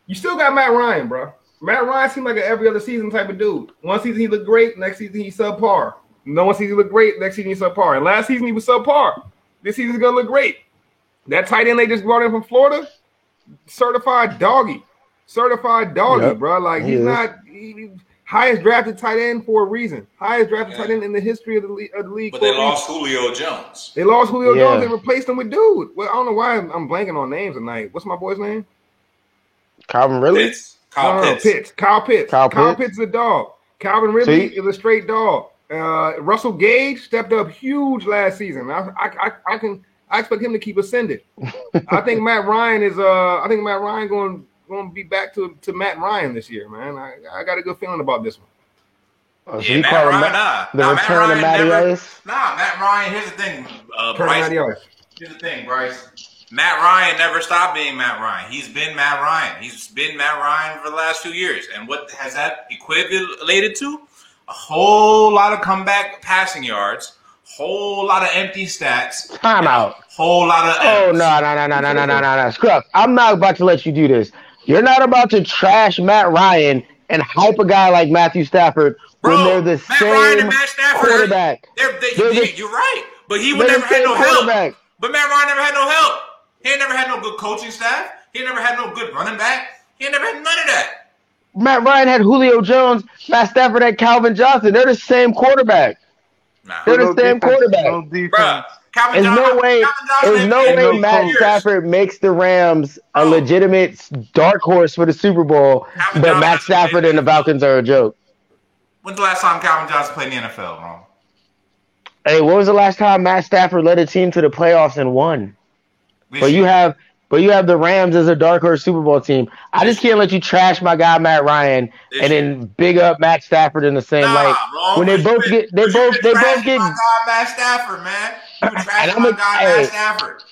You still got Matt Ryan, bro. Matt Ryan seemed like an every other season type of dude. One season he looked great, next season he's subpar. No one season he looked great, next season he's subpar. And last season he was subpar. This season's gonna look great. That tight end they just brought in from Florida, certified doggy, Yep. bro. Like He he's is. not highest drafted tight end for a reason. Highest drafted tight end in the history of the league. But for they a reason. lost Julio Jones. They lost Julio Yeah. Jones and replaced him with dude. Well, I don't know why I'm blanking on names tonight. What's my boy's name? Calvin Ridley? Kyle No, Pitts. Pitts. Kyle Pitts. Kyle Kyle Pitts? Pitts is a dog. Calvin Ridley is a straight dog. Russell Gage stepped up huge last season. I expect him to keep ascending. I think Matt Ryan is going to be back to Matt Ryan this year, man. I got a good feeling about this one. Oh, so Yeah, you Matt call him Ryan, the return of Matty Ice? Matt Ryan, here's the thing, Turn Bryce. Matty Ice. Here's the thing, Bryce. Matt Ryan never stopped being Matt Ryan. He's been Matt Ryan. He's been Matt Ryan for the last few years. And what has that equated to? A whole lot of comeback passing yards, whole lot of empty stats, Timeout. whole lot of Oh, M's. no. Scruff, I'm not about to let you do this. You're not about to trash Matt Ryan and hype a guy like Matthew Stafford Bro, when they're the Matt Ryan same and Matt Stafford, quarterback. You're right. But he would They're never the had no same help. quarterback. But Matt Ryan never had no help. He ain't never had no good coaching staff. He ain't never had no good running back. He ain't never had none of that. Matt Ryan had Julio Jones. Matt Stafford had Calvin Johnson. They're the same quarterback. Nah. They're the same quarterback. No defense. Bruh, There's no way ain't Matt years. Stafford makes the Rams a Bro. legitimate dark horse for the Super Bowl, Calvin but Johnson Matt Stafford and the Falcons are a joke. When's the last time Calvin Johnson played in the NFL, bro? Hey, when was the last time Matt Stafford led a team to the playoffs and won? But you have the Rams as a dark horse Super Bowl team. I just can't let you trash my guy Matt Ryan and then big up Matt Stafford in the same light. Bro, When they both get my guy Matt Stafford, man. You trash my guy Matt Stafford.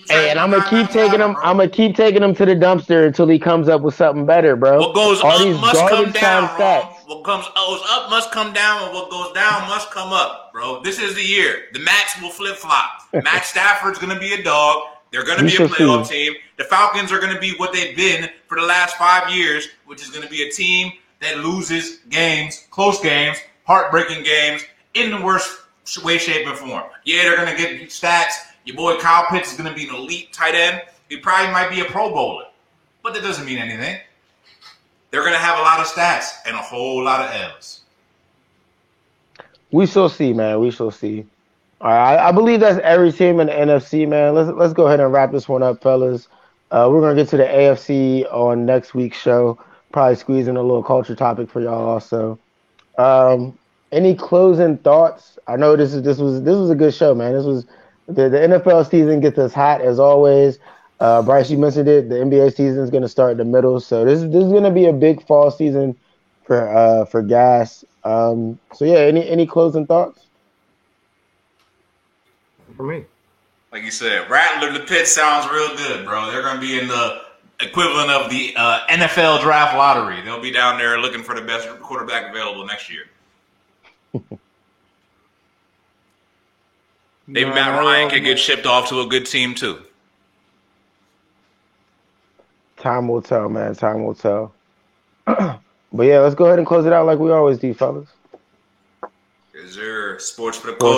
Hey, and I'm gonna keep taking him. I'm gonna keep taking him to the dumpster until he comes up with something better, bro. What goes All up these must come garbage time down, stats. bro. What goes up must come down, and what goes down must come up, bro. This is the year. The Mats will flip flop. Matt Stafford's gonna be a dog. They're gonna be a playoff team. The Falcons are gonna be what they've been for the last 5 years, which is gonna be a team that loses games, close games, heartbreaking games, in the worst way, shape, and form. Yeah, they're gonna get stats. Your boy Kyle Pitts is going to be an elite tight end. He probably might be a Pro Bowler. But that doesn't mean anything. They're going to have a lot of stats and a whole lot of L's. We shall see, man. We shall see. All right, I believe that's every team in the NFC, man. Let's go ahead and wrap this one up, fellas. We're going to get to the AFC on next week's show. Probably squeeze in a little culture topic for y'all also. Any closing thoughts? I know this was a good show, man. This was the NFL season gets us hot as always. Bryce, you mentioned it. The NBA season is going to start in the middle, so this is going to be a big fall season for gas. So yeah, any closing thoughts? For me, Like you said, Rattler the Pit sounds real good, bro. They're going to be in the equivalent of the NFL draft lottery. They'll be down there looking for the best quarterback available next year. Maybe Matt Ryan could get shipped off to a good team too. Time will tell, man. Time will tell. But yeah, let's go ahead and close it out like we always do, fellas. Is there sports for the culture?